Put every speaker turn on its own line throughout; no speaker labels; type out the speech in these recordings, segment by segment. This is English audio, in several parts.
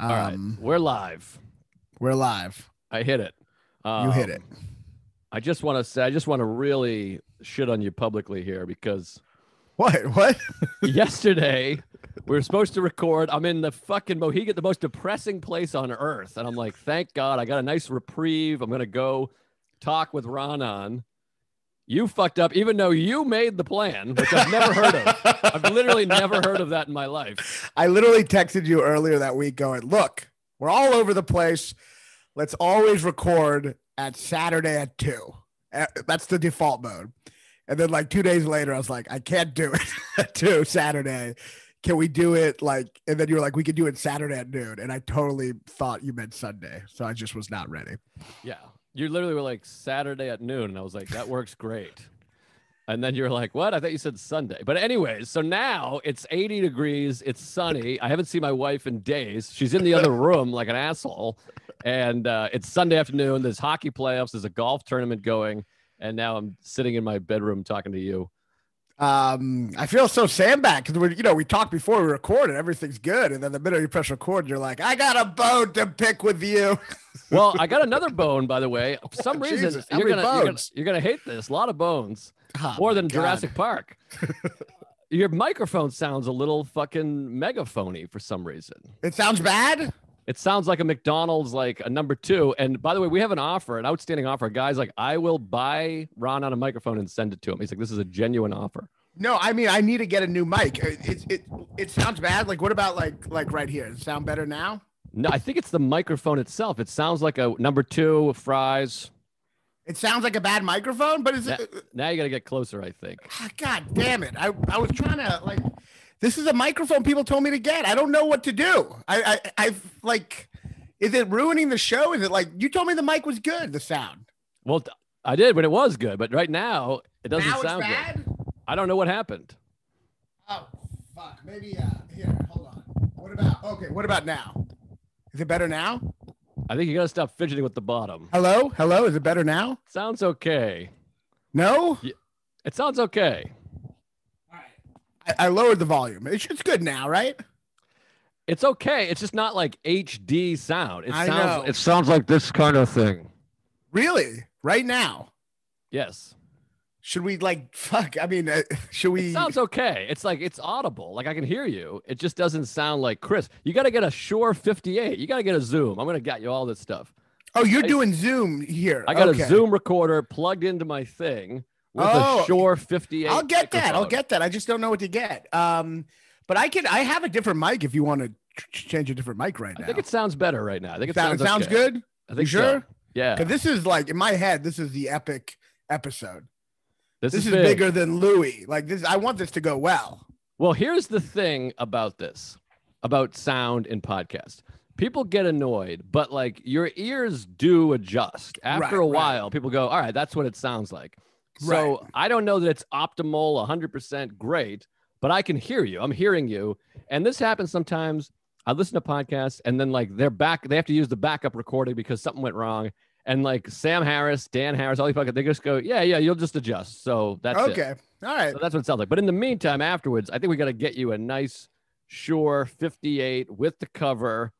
All right, we're live.
We're live.
I hit it.
You hit it.
I just want to really shit on you publicly here because
What?
yesterday we were supposed to record. I'm in the fucking Mohegan, the most depressing place on earth. And I'm like, thank God I got a nice reprieve. I'm going to go talk with Raanan. You fucked up, even though you made the plan, which I've never heard of. I've literally never heard of that in my life.
I literally texted you earlier that week going, look, we're all over the place. Let's always record at Saturday at 2. That's the default mode. And then like 2 days later, I was like, I can't do it at 2 Saturday. Can we do it like, and then you were like, we could do it Saturday at noon. And I totally thought you meant Sunday. So I just was not ready.
Yeah. You literally were like Saturday at noon. And I was like, that works great. And then you're like, what? I thought you said Sunday. But anyways, so now it's 80 degrees. It's sunny. I haven't seen my wife in days. She's in the other room like an asshole. And it's Sunday afternoon. There's hockey playoffs. There's a golf tournament going. And now I'm sitting in my bedroom talking to you.
I feel so sandbagged because we talked before we recorded. Everything's good. And then the minute you press record, you're like, I got a bone to pick with you.
Well, I got another bone, by the way. For some reason,
Jesus,
you're gonna hate this. A lot of bones. More than Jurassic Park. Your microphone sounds a little fucking megaphony for some reason.
It sounds bad?
It sounds like a McDonald's, like a number 2. And by the way, we have an outstanding offer. A guy's like, I will buy Raanan a microphone and send it to him. He's like, this is a genuine offer.
No, I mean, I need to get a new mic. It sounds bad. Like, what about like right here? Does it sound better now?
No, I think it's the microphone itself. It sounds like a number 2 fries.
It sounds like a bad microphone, but
now you got to get closer, I think.
God damn it. I was trying to this is a microphone people told me to get. I don't know what to do. I've is it ruining the show? Is it like, you told me the mic was good, the sound?
Well, I did when it was good, but right now it doesn't sound
bad?
good. I don't know what happened.
Oh, fuck. Maybe, here, hold on. What about now? Is it better now?
I think you got to stop fidgeting with the bottom.
Hello? Is it better now?
Sounds okay.
No?
Yeah, it sounds okay.
All right. I lowered the volume. It's good now, right?
It's okay. It's just not like HD sound.
It
sounds like this kind of thing.
Really? Right now?
Yes.
Should we should we?
It sounds okay. It's like, it's audible. Like I can hear you. It just doesn't sound like Chris. You got to get a Shure 58. You got to get a Zoom. I'm going to get you all this stuff.
Oh, you're doing Zoom here.
I got a Zoom recorder plugged into my thing with a Shure 58.
I'll get that. I just don't know what to get. But I have a different mic if you want to change a different mic right now.
I think it sounds better right now. I think it sounds okay.
Good.
I think
sure?
So. Yeah.
Because this is like, in my head, this is the epic episode. This is
big.
Bigger than Louis. Like this, I want this to go well.
Well, here's the thing about this, about sound in podcast. People get annoyed, but like your ears do adjust. After a while, people go, all right, that's what it sounds like. So I don't know that it's optimal, 100% great, but I can hear you. I'm hearing you. And this happens sometimes. I listen to podcasts and then like they have to use the backup recording because something went wrong. And like Sam Harris, Dan Harris, all these fuckers, they just go, yeah, you'll just adjust. So that's it.
Okay. All right.
So that's what it sounds like. But in the meantime, afterwards, I think we got to get you a nice Shure 58 with the cover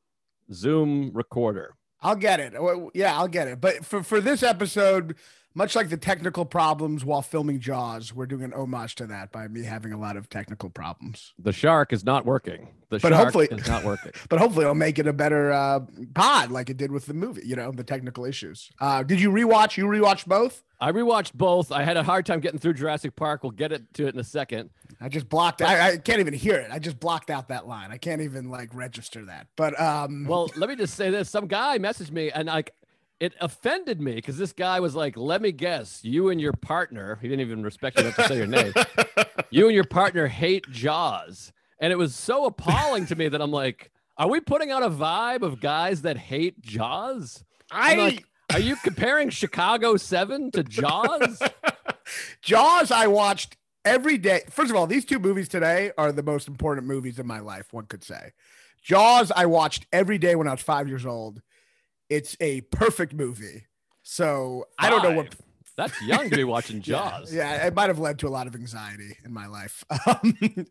Zoom recorder.
I'll get it. Yeah, I'll get it. But for this episode, much like the technical problems while filming Jaws, we're doing an homage to that by me having a lot of technical problems.
The shark is not working. Is not working.
But hopefully it'll make it a better pod like it did with the movie, the technical issues. Did you rewatch? You rewatched both?
I rewatched both. I had a hard time getting through Jurassic Park. We'll get to it in a second.
I just blocked I can't even hear it. I just blocked out that line. I can't even register that. But
well, let me just say this. Some guy messaged me and it offended me because this guy was like, let me guess, you and your partner, he didn't even respect you enough to say your name. You and your partner hate Jaws. And it was so appalling to me that I'm like, are we putting out a vibe of guys that hate Jaws? Are you comparing Chicago 7 to Jaws?
Jaws, I watched every day. First of all, these 2 movies today are the most important movies in my life, one could say. Jaws, I watched every day when I was 5 years old. It's a perfect movie. So I don't know what.
That's young to be watching Jaws.
Yeah, it might have led to a lot of anxiety in my life.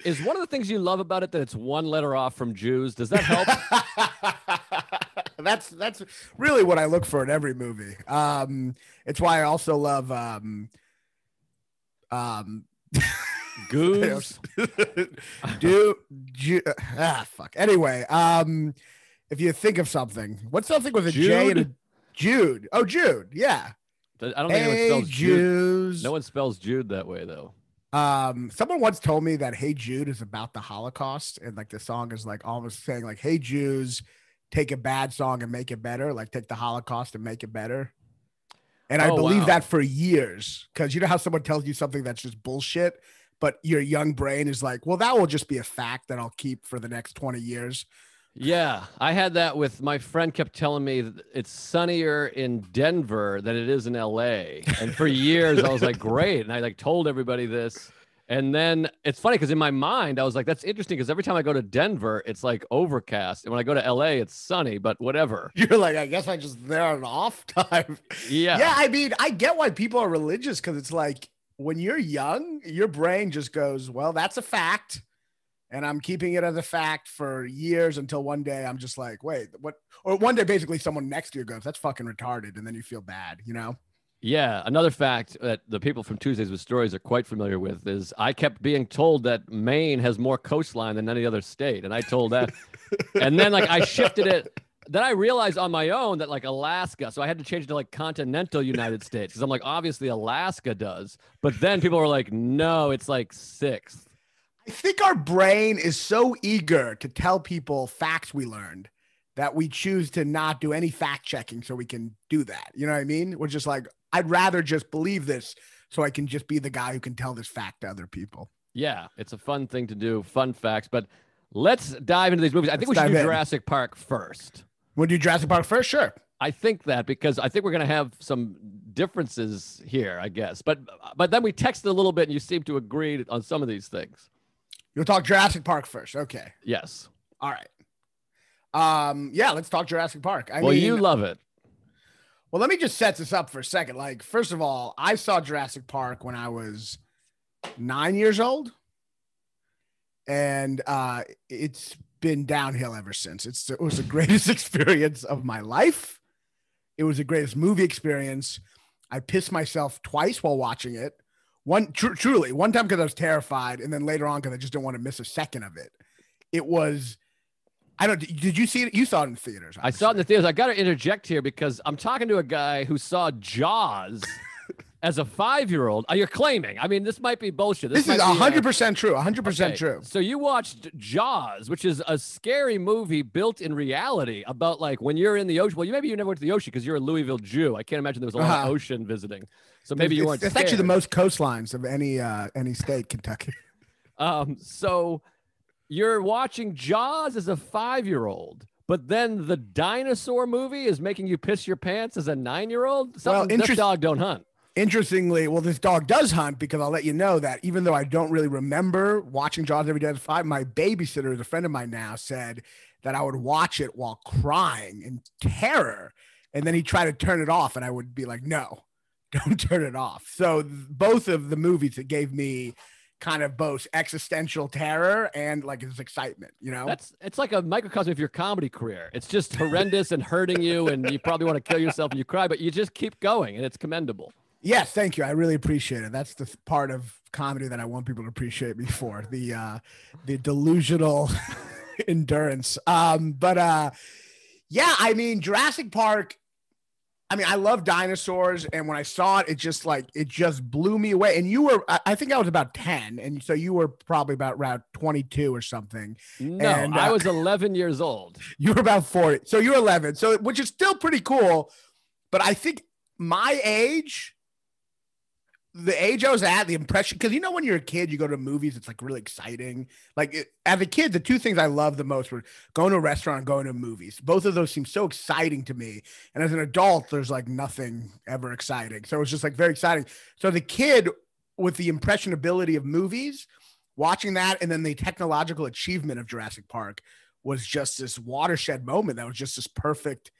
Is one of the things you love about it that it's 1 letter off from Jews? Does that help?
that's really what I look for in every movie. It's why I also love
Goose.
Fuck. Anyway, if you think of something, what's something with a
Jude?
J and a Jude? Oh, Jude. Yeah.
I don't think anyone spells
Jews.
Jude. No one spells Jude that way though.
Someone once told me that "Hey Jude" is about the Holocaust, and like the song is like almost saying like, "Hey Jews, take a bad song and make it better." Like take the Holocaust and make it better. And I believe that for years, because you know how someone tells you something that's just bullshit, but your young brain is like, well, that will just be a fact that I'll keep for the next 20 years.
Yeah, I had that with my friend kept telling me that it's sunnier in Denver than it is in LA. And for years I was like, great. And I like told everybody this. And then it's funny because in my mind, I was like, that's interesting because every time I go to Denver, it's like overcast. And when I go to LA, it's sunny, but whatever.
You're like, I guess I just there on off time.
Yeah.
Yeah, I mean, I get why people are religious because it's like when you're young, your brain just goes, well, that's a fact. And I'm keeping it as a fact for years until one day I'm just like, wait, what? Or one day basically someone next to you goes, that's fucking retarded. And then you feel bad, you know?
Yeah. Another fact that the people from Tuesdays with Stories are quite familiar with is I kept being told that Maine has more coastline than any other state. And I told that. And then like I shifted it. Then I realized on my own that like Alaska, so I had to change it to like continental United States because I'm like, obviously Alaska does. But then people were like, no, it's like sixth.
I think our brain is so eager to tell people facts we learned that we choose to not do any fact checking so we can do that. You know what I mean? We're just like, I'd rather just believe this so I can just be the guy who can tell this fact to other people.
Yeah, it's a fun thing to do, fun facts. But let's dive into these movies. I think we should do Jurassic Park first.
We'll do Jurassic Park first? Sure.
I think that because I think we're going to have some differences here, I guess. But then we texted a little bit and you seem to agree on some of these things.
You'll talk Jurassic Park first. Okay.
Yes.
All right. Yeah, let's talk Jurassic Park. I
mean,
you
love it.
Well, let me just set this up for a second. Like, first of all, I saw Jurassic Park when I was 9 years old. And it's been downhill ever since. It was the greatest experience of my life. It was the greatest movie experience. I pissed myself twice while watching it. Truly, one time because I was terrified, and then later on because I just didn't want to miss a second of it. It was, did you see it? You saw it in the theaters. Obviously.
I saw it in the theaters. I got to interject here because I'm talking to a guy who saw Jaws as a 5-year-old. You're claiming. I mean, this might be bullshit.
This is 100% true. 100% true.
So you watched Jaws, which is a scary movie built in reality about like when you're in the ocean. Well, maybe you never went to the ocean because you're a Louisville Jew. I can't imagine there was a lot of ocean visiting. So maybe you weren't scared.
It's actually the most coastlines of any state, Kentucky.
So you're watching Jaws as a 5-year-old, but then the dinosaur movie is making you piss your pants as a 9-year-old? This dog don't hunt.
Interestingly, well, this dog does hunt because I'll let you know that even though I don't really remember watching Jaws every day as a 5, my babysitter, who's a friend of mine now, said that I would watch it while crying in terror. And then he'd try to turn it off and I would be like, no, don't turn it off. So both of the movies that gave me kind of both existential terror and like this excitement, you know?
It's like a microcosm of your comedy career. It's just horrendous and hurting you and you probably want to kill yourself and you cry, but you just keep going and it's commendable.
Yes, thank you. I really appreciate it. That's the part of comedy that I want people to appreciate me for, the delusional endurance. Yeah, I mean, Jurassic Park, I mean, I love dinosaurs. And when I saw it, it just blew me away. And I think I was about 10. And so you were probably about around 22 or something.
No, and, I was 11 years old.
You were about 40. So you're 11. So, which is still pretty cool. But I think my age, the age I was at, the impression, because you know when you're a kid, you go to movies, it's like really exciting. Like as a kid, the two things I loved the most were going to a restaurant and going to movies. Both of those seem so exciting to me. And as an adult, there's like nothing ever exciting. So it was just like very exciting. So the kid with the impressionability of movies, watching that, and then the technological achievement of Jurassic Park was just this watershed moment. That was just this perfect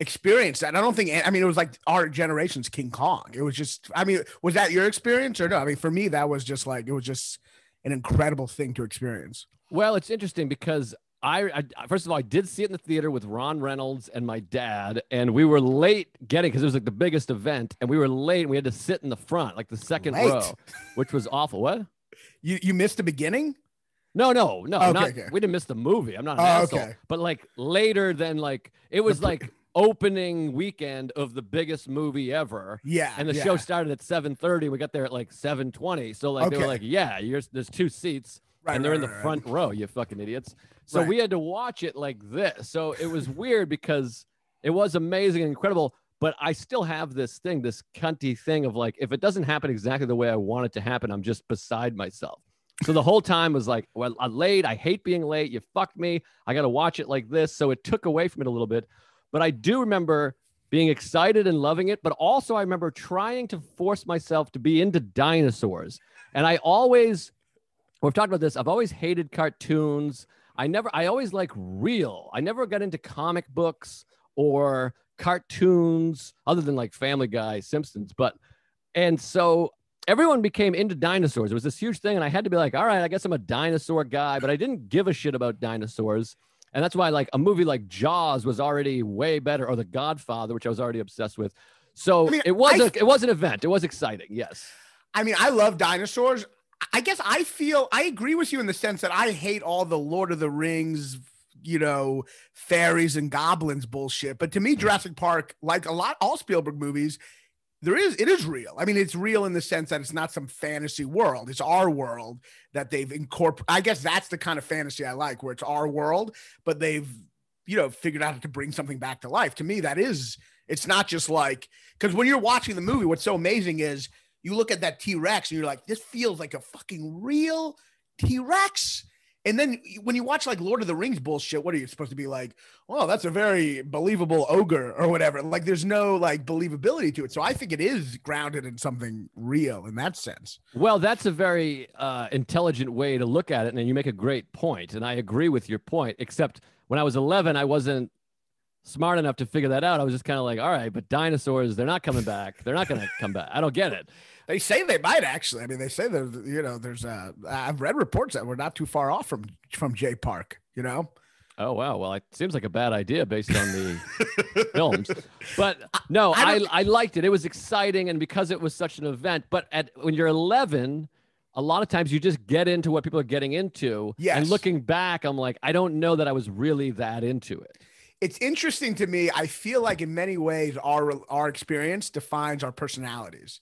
experience that I don't think, I mean, it was like our generation's King Kong. It was just, I mean, was that your experience or no? I mean, for me, that was just like, it was just an incredible thing to experience.
Well, it's interesting because First of all, I did see it in the theater with Ron Reynolds and my dad, and we were late getting because it was like the biggest event, and we were late. And we had to sit in the front, like the second row, which was awful. What?
You missed the beginning?
No,
okay.
we didn't miss the movie. I'm not an asshole.
Okay.
But like later than like it was like opening weekend of the biggest movie ever.
Yeah.
And the show started at 7:30. We got there at like 7:20. So like they were like, yeah, there's 2 seats.
Right,
and they're in the front row, you fucking idiots. So
Right.
we had to watch it like this. So it was weird because it was amazing and incredible. But I still have this thing, this cunty thing of like, if it doesn't happen exactly the way I want it to happen, I'm just beside myself. So the whole time was like, well, I'm late. I hate being late. You fucked me. I got to watch it like this. So it took away from it a little bit. But I do remember being excited and loving it. But also I remember trying to force myself to be into dinosaurs. And I always, we've talked about this, I've always hated cartoons. I always like real. I never got into comic books or cartoons other than like Family Guy, Simpsons. And so everyone became into dinosaurs. It was this huge thing. And I had to be like, all right, I guess I'm a dinosaur guy, but I didn't give a shit about dinosaurs. And that's why like a movie like Jaws was already way better, or The Godfather, which I was already obsessed with. So it was an event. It was exciting. Yes.
I mean, I love dinosaurs. I guess I agree with you in the sense that I hate all the Lord of the Rings, fairies and goblins bullshit. But to me, Jurassic Park, like all Spielberg movies, it is real. I mean, it's real in the sense that it's not some fantasy world. It's our world that they've incorporated. I guess that's the kind of fantasy I like, where it's our world, but they've, figured out to bring something back to life. To me, it's not just like, because when you're watching the movie, what's so amazing is you look at that T-Rex and you're like, this feels like a fucking real T-Rex. And then when you watch like Lord of the Rings bullshit, what are you supposed to be like? Well, that's a very believable ogre or whatever. Like there's no like believability to it. So I think it is grounded in something real in that sense.
Well, that's a very intelligent way to look at it. And you make a great point. And I agree with your point, except when I was 11, I wasn't smart enough to figure that out. I was just kind of like, all right, but dinosaurs, they're not coming back. They're not going to come back. I don't get it.
They say they might actually. I mean, they say there's I've read reports that we're not too far off from Jay Park,
Oh, wow. Well, it seems like a bad idea based on the films. But no, I liked it. It was exciting. And because it was such an event, but when you're 11, a lot of times you just get into what people are getting into.
Yes.
And looking back, I'm like, I don't know that I was really that into it.
It's interesting to me. I feel like in many ways, our experience defines our personalities.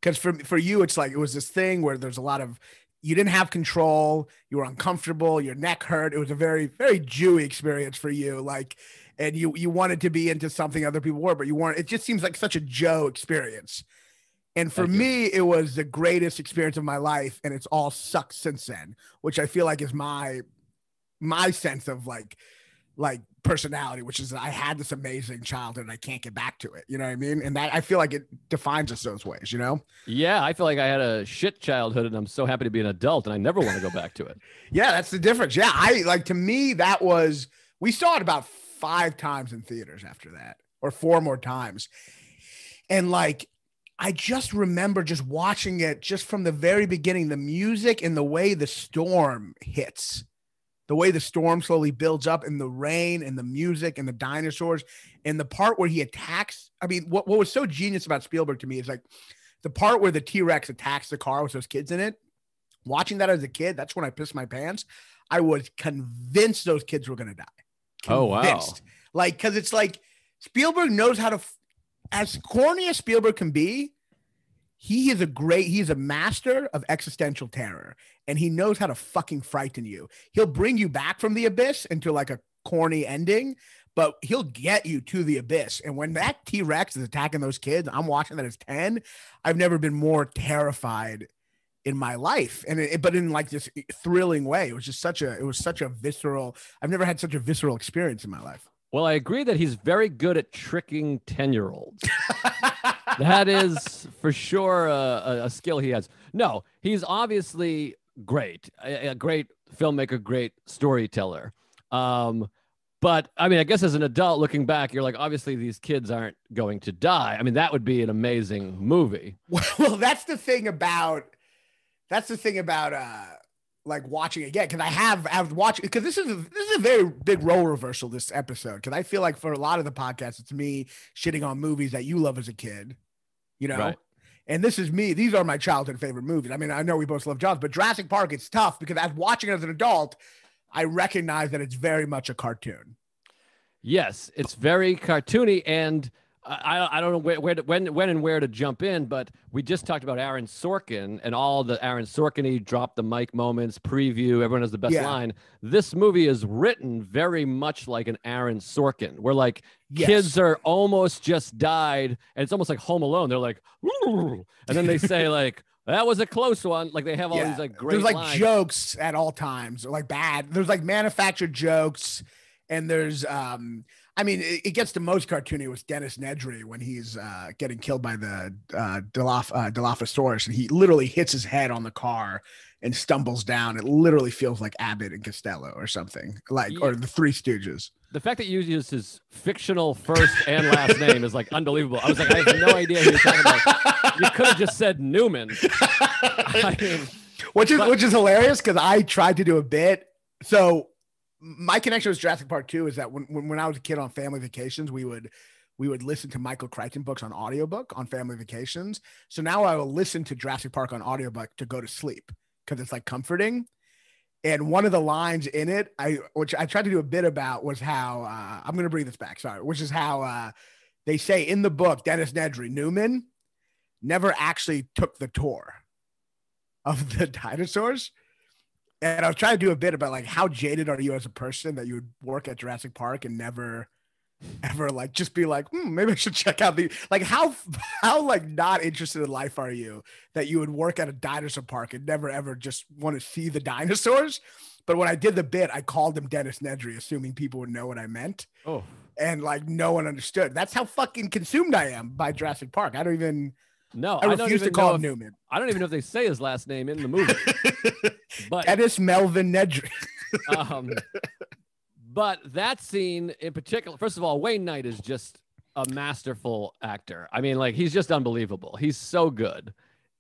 Because for you, it's like it was this thing where there's a lot of, you didn't have control, you were uncomfortable, your neck hurt. It was a very, very Jewy experience for you. Like, and you wanted to be into something other people were, but you weren't. It just seems like such a Joe experience. And for me, it was the greatest experience of my life, and it's all sucked since then, which I feel like is my sense of like personality, which is that I had this amazing childhood and I can't get back to it. You know what I mean? And that I feel like it defines us those ways, Yeah,
I feel like I had a shit childhood and I'm so happy to be an adult and I never want to go back to it.
Yeah, that's the difference. Yeah, to me, we saw it about 5 times in theaters after that, or 4 more times. And like, I just remember just watching it just from the very beginning, the music and the way the storm hits. The way the storm slowly builds up and the rain and the music and the dinosaurs and the part where he attacks. I mean, what was so genius about Spielberg to me is like the part where the T-Rex attacks the car with those kids in it. Watching that as a kid, that's when I pissed my pants. I was convinced those kids were going to die. Convinced.
Oh, wow.
Like, because it's like Spielberg knows how to, as corny as Spielberg can be, he is a master of existential terror, and he knows how to fucking frighten you. He'll bring you back from the abyss into like a corny ending, but he'll get you to the abyss. And when that T-Rex is attacking those kids, I'm watching that as 10. I've never been more terrified in my life, but in like this thrilling way. It was such a visceral. I've never had such a visceral experience in my life.
Well, I agree that he's very good at tricking 10-year-olds. That is for sure a skill he has. No, he's obviously great, a great filmmaker, great storyteller. But I mean, I guess as an adult looking back, you're like, obviously these kids aren't going to die. I mean, that would be an amazing movie.
Well, that's the thing about like watching it again because I've watched because this is a very big role reversal this episode because I feel like for a lot of the podcasts it's me shitting on movies that you love as a kid, you know,
Right.
and this is me. These are my childhood favorite movies. I mean, I know we both love Jaws, but Jurassic Park it's tough because as watching it as an adult, I recognize that it's very much a cartoon.
Yes, it's very cartoony, and I don't know when and where to jump in, but we just talked about Aaron Sorkin and all the Aaron Sorkin-y drop the mic moments, preview, everyone has the best line. This movie is written very much like an Aaron Sorkin, where like kids are almost just died, and it's almost like Home Alone. They're like, ooh, and then they say like, that was a close one. Like they have all these like great
There's like
lines.
jokes at all times, or like bad. There's like manufactured jokes, and there's I mean, it gets the most cartoony with Dennis Nedry when he's getting killed by the Dilophosaurus, and he literally hits his head on the car and stumbles down. It literally feels like Abbott and Costello or something, like or the Three Stooges.
The fact that you used his fictional first and last name is like unbelievable. I was like, I have no idea who you're talking about. You could have just said Newman. I mean,
which is hilarious because I tried to do a bit. So my connection with Jurassic Park 2 is that when I was a kid on family vacations, we would listen to Michael Crichton books on audiobook on family vacations. So now I will listen to Jurassic Park on audiobook to go to sleep because it's like comforting. And one of the lines in it, which I tried to do a bit about, was how I'm going to bring this back. Sorry, which is how they say in the book, Dennis Nedry, Newman never actually took the tour of the dinosaurs. And I was trying to do a bit about like how jaded are you as a person that you would work at Jurassic Park and never ever like just be like, maybe I should check out the like how like not interested in life are you that you would work at a dinosaur park and never ever just want to see the dinosaurs. But when I did the bit, I called him Dennis Nedry, assuming people would know what I meant.
Oh,
and like no one understood. That's how fucking consumed I am by Jurassic Park. I refuse to call him Newman.
I don't even know if they say his last name in the movie. But
Dennis Melvin Nedry.
But that scene in particular, first of all, Wayne Knight is just a masterful actor. I mean, like he's just unbelievable. He's so good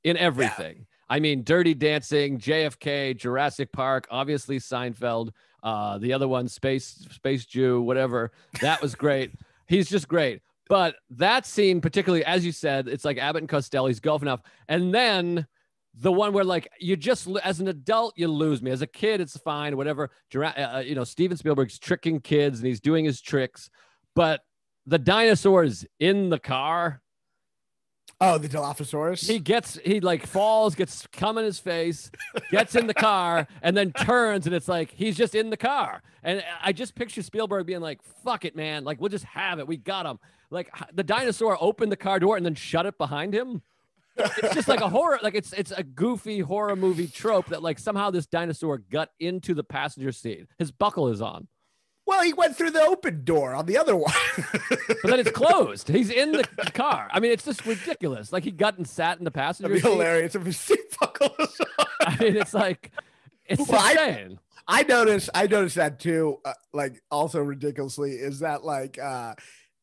in everything. Yeah. I mean, Dirty Dancing, JFK, Jurassic Park, obviously Seinfeld, the other one, Space Jew, whatever. That was great. He's just great. But that scene, particularly, as you said, it's like Abbott and Costello, he's golfing off. And then the one where, like, you just, as an adult, you lose me. As a kid, it's fine, whatever. Steven Spielberg's tricking kids, and he's doing his tricks. But the dinosaurs in the car.
Oh, the Dilophosaurus?
He falls, gets cum in his face, gets in the car, and then turns, and it's like, he's just in the car. And I just picture Spielberg being like, fuck it, man. Like, we'll just have it. We got him. Like, the dinosaur opened the car door and then shut it behind him. It's just like a horror, like it's a goofy horror movie trope that like somehow this dinosaur got into the passenger seat. His buckle is on.
Well, he went through the open door on the other one.
But then it's closed. He's in the car. I mean, it's just ridiculous. Like he got and sat in the passenger seat.
Hilarious if his seat buckle is on.
I mean, it's like, it's insane.
I noticed that too. Like also ridiculously is that like,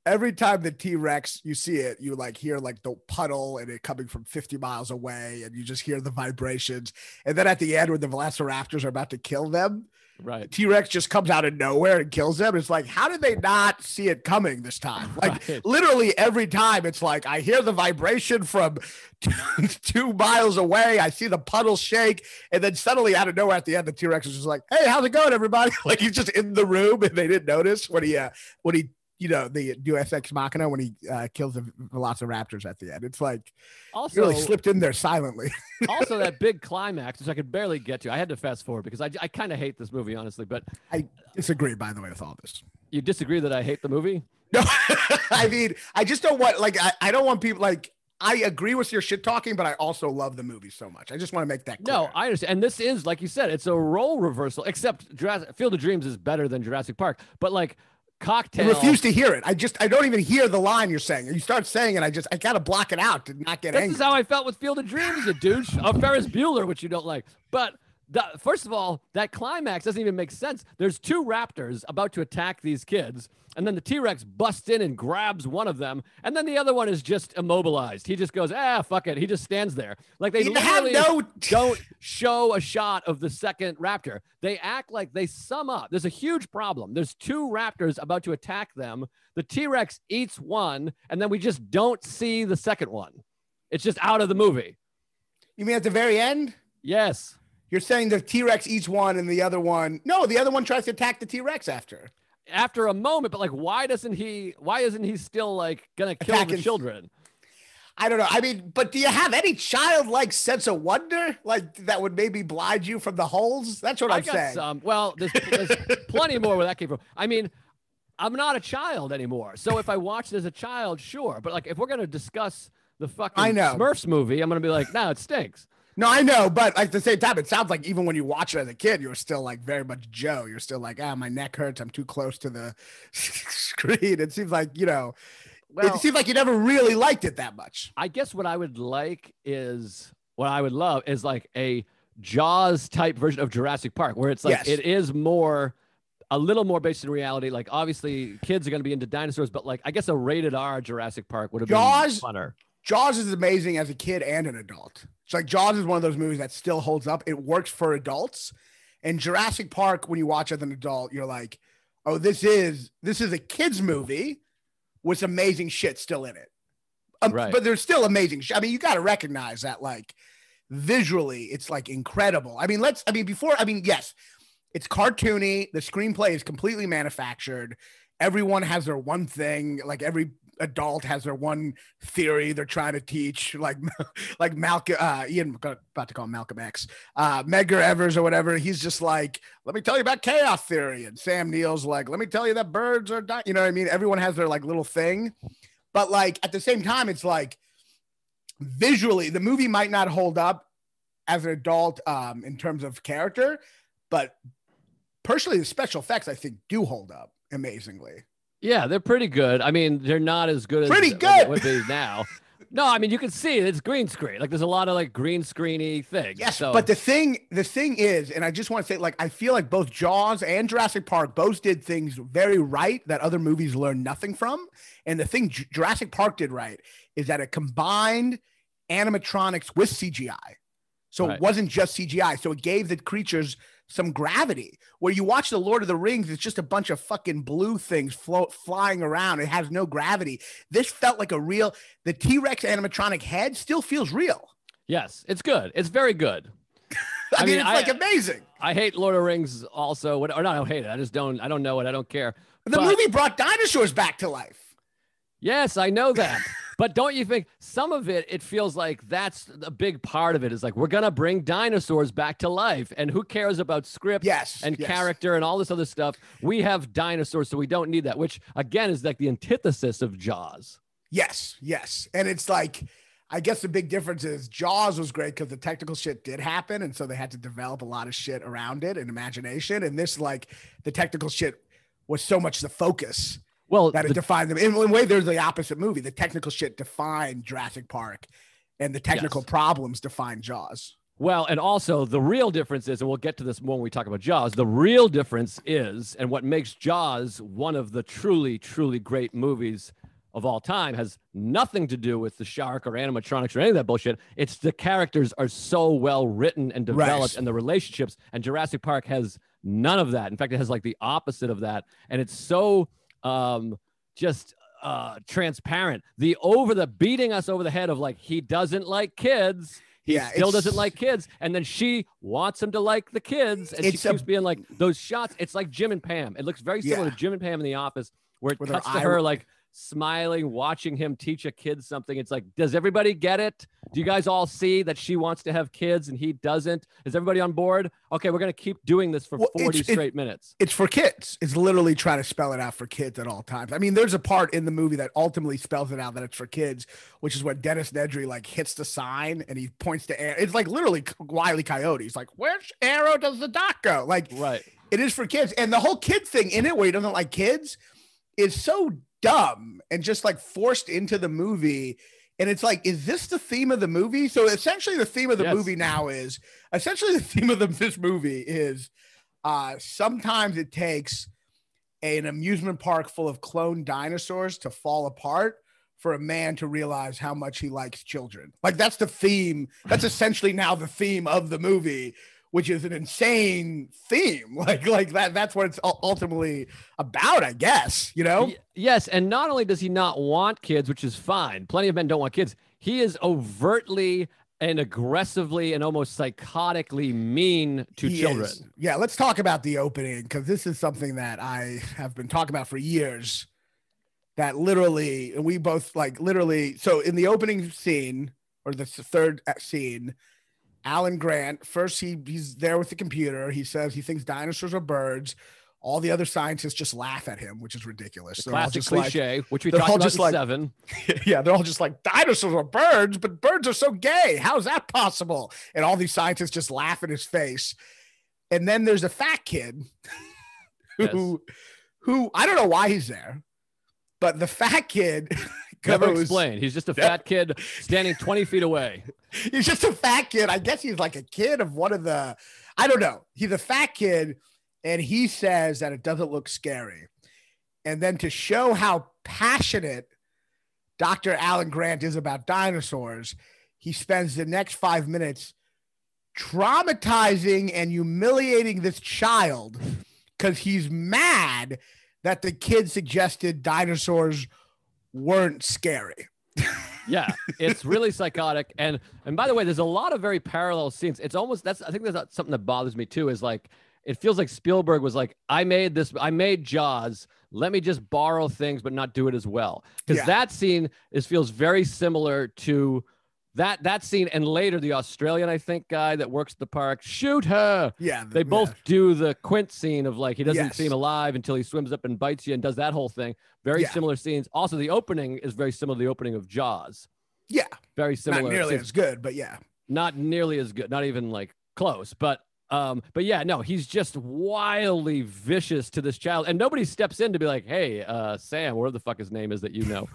every time the T-Rex, you see it, you like hear like the puddle and it coming from 50 miles away and you just hear the vibrations. And then at the end when the velociraptors are about to kill them,
right,
T-Rex just comes out of nowhere and kills them. It's like, how did they not see it coming this time? Like literally every time it's like, I hear the vibration from 2 miles away. I see the puddle shake. And then suddenly out of nowhere at the end, the T-Rex is just like, hey, how's it going, everybody? Like he's just in the room and they didn't notice when he the Deus Ex Machina when he kills the velociraptors at the end. It's like
also
really slipped in there silently.
Also, that big climax, which I could barely get to. I had to fast forward because I kind of hate this movie, honestly. But
I disagree, by the way, with all this.
You disagree that I hate the movie?
No, I mean, I just don't want I don't want people like. I agree with your shit talking, but I also love the movie so much. I just want to make that clear.
No, I understand. And this is, like you said, it's a role reversal, except Field of Dreams is better than Jurassic Park. But like Cocktail.
I refuse to hear it. I don't even hear the line you're saying. You start saying it, I gotta block it out to not get angry.
This is how I felt with Field of Dreams, you douche. Ferris Bueller, which you don't like. But First of all, that climax doesn't even make sense. There's two raptors about to attack these kids, and then the T-Rex busts in and grabs one of them, and then the other one is just immobilized. He just goes, fuck it. He just stands there. Like they literally don't show a shot of the second raptor. They act like they sum up. There's a huge problem. There's two raptors about to attack them. The T-Rex eats one, and then we just don't see the second one. It's just out of the movie.
You mean at the very end?
Yes.
You're saying the T-Rex eats one and the other one tries to attack the T-Rex after
a moment, but like, why isn't he still like going to kill the children?
I don't know. I mean, but do you have any childlike sense of wonder like that would maybe blind you from the holes? That's what I'm saying.
Well, there's plenty more where that came from. I mean, I'm not a child anymore. So if I watched it as a child, sure. But like, if we're going to discuss the fucking Smurfs movie, I'm going to be like, no, it stinks.
No, I know, but like at the same time, it sounds like even when you watch it as a kid, you're still like very much Joe. You're still like, my neck hurts. I'm too close to the screen. It seems like, it seems like you never really liked it that much.
I guess what I would love is like a Jaws type version of Jurassic Park, where it's like, it is a little more based in reality. Like obviously kids are going to be into dinosaurs, but like, I guess a rated R Jurassic Park would have been funner.
Jaws is amazing as a kid and an adult. It's like Jaws is one of those movies that still holds up. It works for adults. And Jurassic Park, when you watch it as an adult, you're like, oh, this is a kid's movie with amazing shit still in it.
Right.
But there's still amazing shit. I mean, you got to recognize that like visually it's like incredible. Yes, it's cartoony. The screenplay is completely manufactured. Everyone has their one thing. Like every adult has their one theory they're trying to teach, like Malcolm, Ian, about to call him Malcolm X, Medgar Evers or whatever. He's just like, let me tell you about chaos theory. And Sam Neill's like, let me tell you that birds are dying. You know what I mean? Everyone has their like little thing, but like at the same time, it's like visually the movie might not hold up as an adult in terms of character, but personally the special effects I think do hold up amazingly.
Yeah, they're pretty good. I mean, they're not as good as it would be now. No, I mean, you can see it. It's green screen. Like, there's a lot of like green screeny things.
Yes, but the thing is, and I just want to say, like, I feel like both Jaws and Jurassic Park both did things very right that other movies learned nothing from. And the thing Jurassic Park did right is that it combined animatronics with CGI. So It wasn't just CGI. So it gave the creatures some gravity. Where you watch The Lord of the Rings, it's just a bunch of fucking blue things flying around. It has no gravity. This felt like the T-Rex animatronic head still feels real.
Yes, it's good. It's very good.
I mean, it's amazing.
I hate Lord of the Rings also. I don't hate it. I don't know it. I don't care.
The movie brought dinosaurs back to life.
Yes, I know that. But don't you think some of it feels like that's a big part of it is like, we're going to bring dinosaurs back to life. And who cares about script and character and all this other stuff? We have dinosaurs, so we don't need that, which again is like the antithesis of Jaws.
Yes. And it's like, I guess the big difference is Jaws was great because the technical shit did happen. And so they had to develop a lot of shit around it and imagination. And this, like, the technical shit was so much the focus. Well, that it defined them. In a way, there's the opposite movie. The technical shit defined Jurassic Park, and the technical problems defined Jaws.
Well, and also the real difference is, and we'll get to this more when we talk about Jaws, the real difference is, and what makes Jaws one of the truly, truly great movies of all time has nothing to do with the shark or animatronics or any of that bullshit. It's the characters are so well written and developed and the relationships, and Jurassic Park has none of that. In fact, it has like the opposite of that. And it's so transparent. The beating us over the head of like, he doesn't like kids. He still doesn't like kids. And then she wants him to like the kids. And she keeps being like, those shots. It's like Jim and Pam. It looks very similar to Jim and Pam in The Office, where it cuts to her like smiling, watching him teach a kid something. It's like, does everybody get it? Do you guys all see that she wants to have kids and he doesn't? Is everybody on board? Okay, we're going to keep doing this for 40 straight minutes.
It's for kids. It's literally trying to spell it out for kids at all times. I mean, there's a part in the movie that ultimately spells it out that it's for kids, which is when Dennis Nedry like hits the sign and he points to Arrow. It's like literally Wile E. Coyote. He's like, which arrow does the dock go? Like, it is for kids. And the whole kid thing in it where he doesn't like kids is so dumb and just like forced into the movie And it's like, is this the theme of the movie? So essentially the theme of the movie now is this movie is sometimes it takes an amusement park full of cloned dinosaurs to fall apart for a man to realize how much he likes children. Like that's the theme. That's essentially now the theme of the movie, which is an insane theme. Like that's what it's ultimately about, I guess, you know?
Yes. And not only does he not want kids, which is fine. Plenty of men don't want kids. He is overtly and aggressively and almost psychotically mean to children.
Yeah. Let's talk about the opening, because this is something that I have been talking about for years. That literally, and we both like literally. So in the opening scene, or the third scene, Alan Grant, first he's there with the computer. He says he thinks dinosaurs are birds. All the other scientists just laugh at him, which is ridiculous.
The classic cliche, which we talked about in 7.
Yeah, they're all just like, dinosaurs are birds, but birds are so gay. How is that possible? And all these scientists just laugh in his face. And then there's a fat kid who I don't know why he's there. But the fat kid
never explained. He's just a fat kid standing 20 feet away.
He's just a fat kid. I guess he's like a kid of one of the, I don't know. He's a fat kid, and he says that it doesn't look scary. And then to show how passionate Dr. Alan Grant is about dinosaurs, he spends the next 5 minutes traumatizing and humiliating this child because he's mad that the kid suggested dinosaurs weren't scary.
Yeah, it's really psychotic. And by the way, there's a lot of very parallel scenes. It's almost, I think that's something that bothers me too, is like, it feels like Spielberg was like, I made Jaws. Let me just borrow things, but not do it as well. Because that scene feels very similar to that scene, and later the Australian, I think, guy that works at the park, shoot her.
Yeah,
they both do the Quint scene of like he doesn't seem alive until he swims up and bites you and does that whole thing. Very similar scenes. Also, the opening is very similar to the opening of Jaws.
Yeah,
very similar.
Not nearly as good, but
not nearly as good. Not even like close. But yeah, no, he's just wildly vicious to this child, and nobody steps in to be like, hey, Sam, whatever the fuck his name is that you know.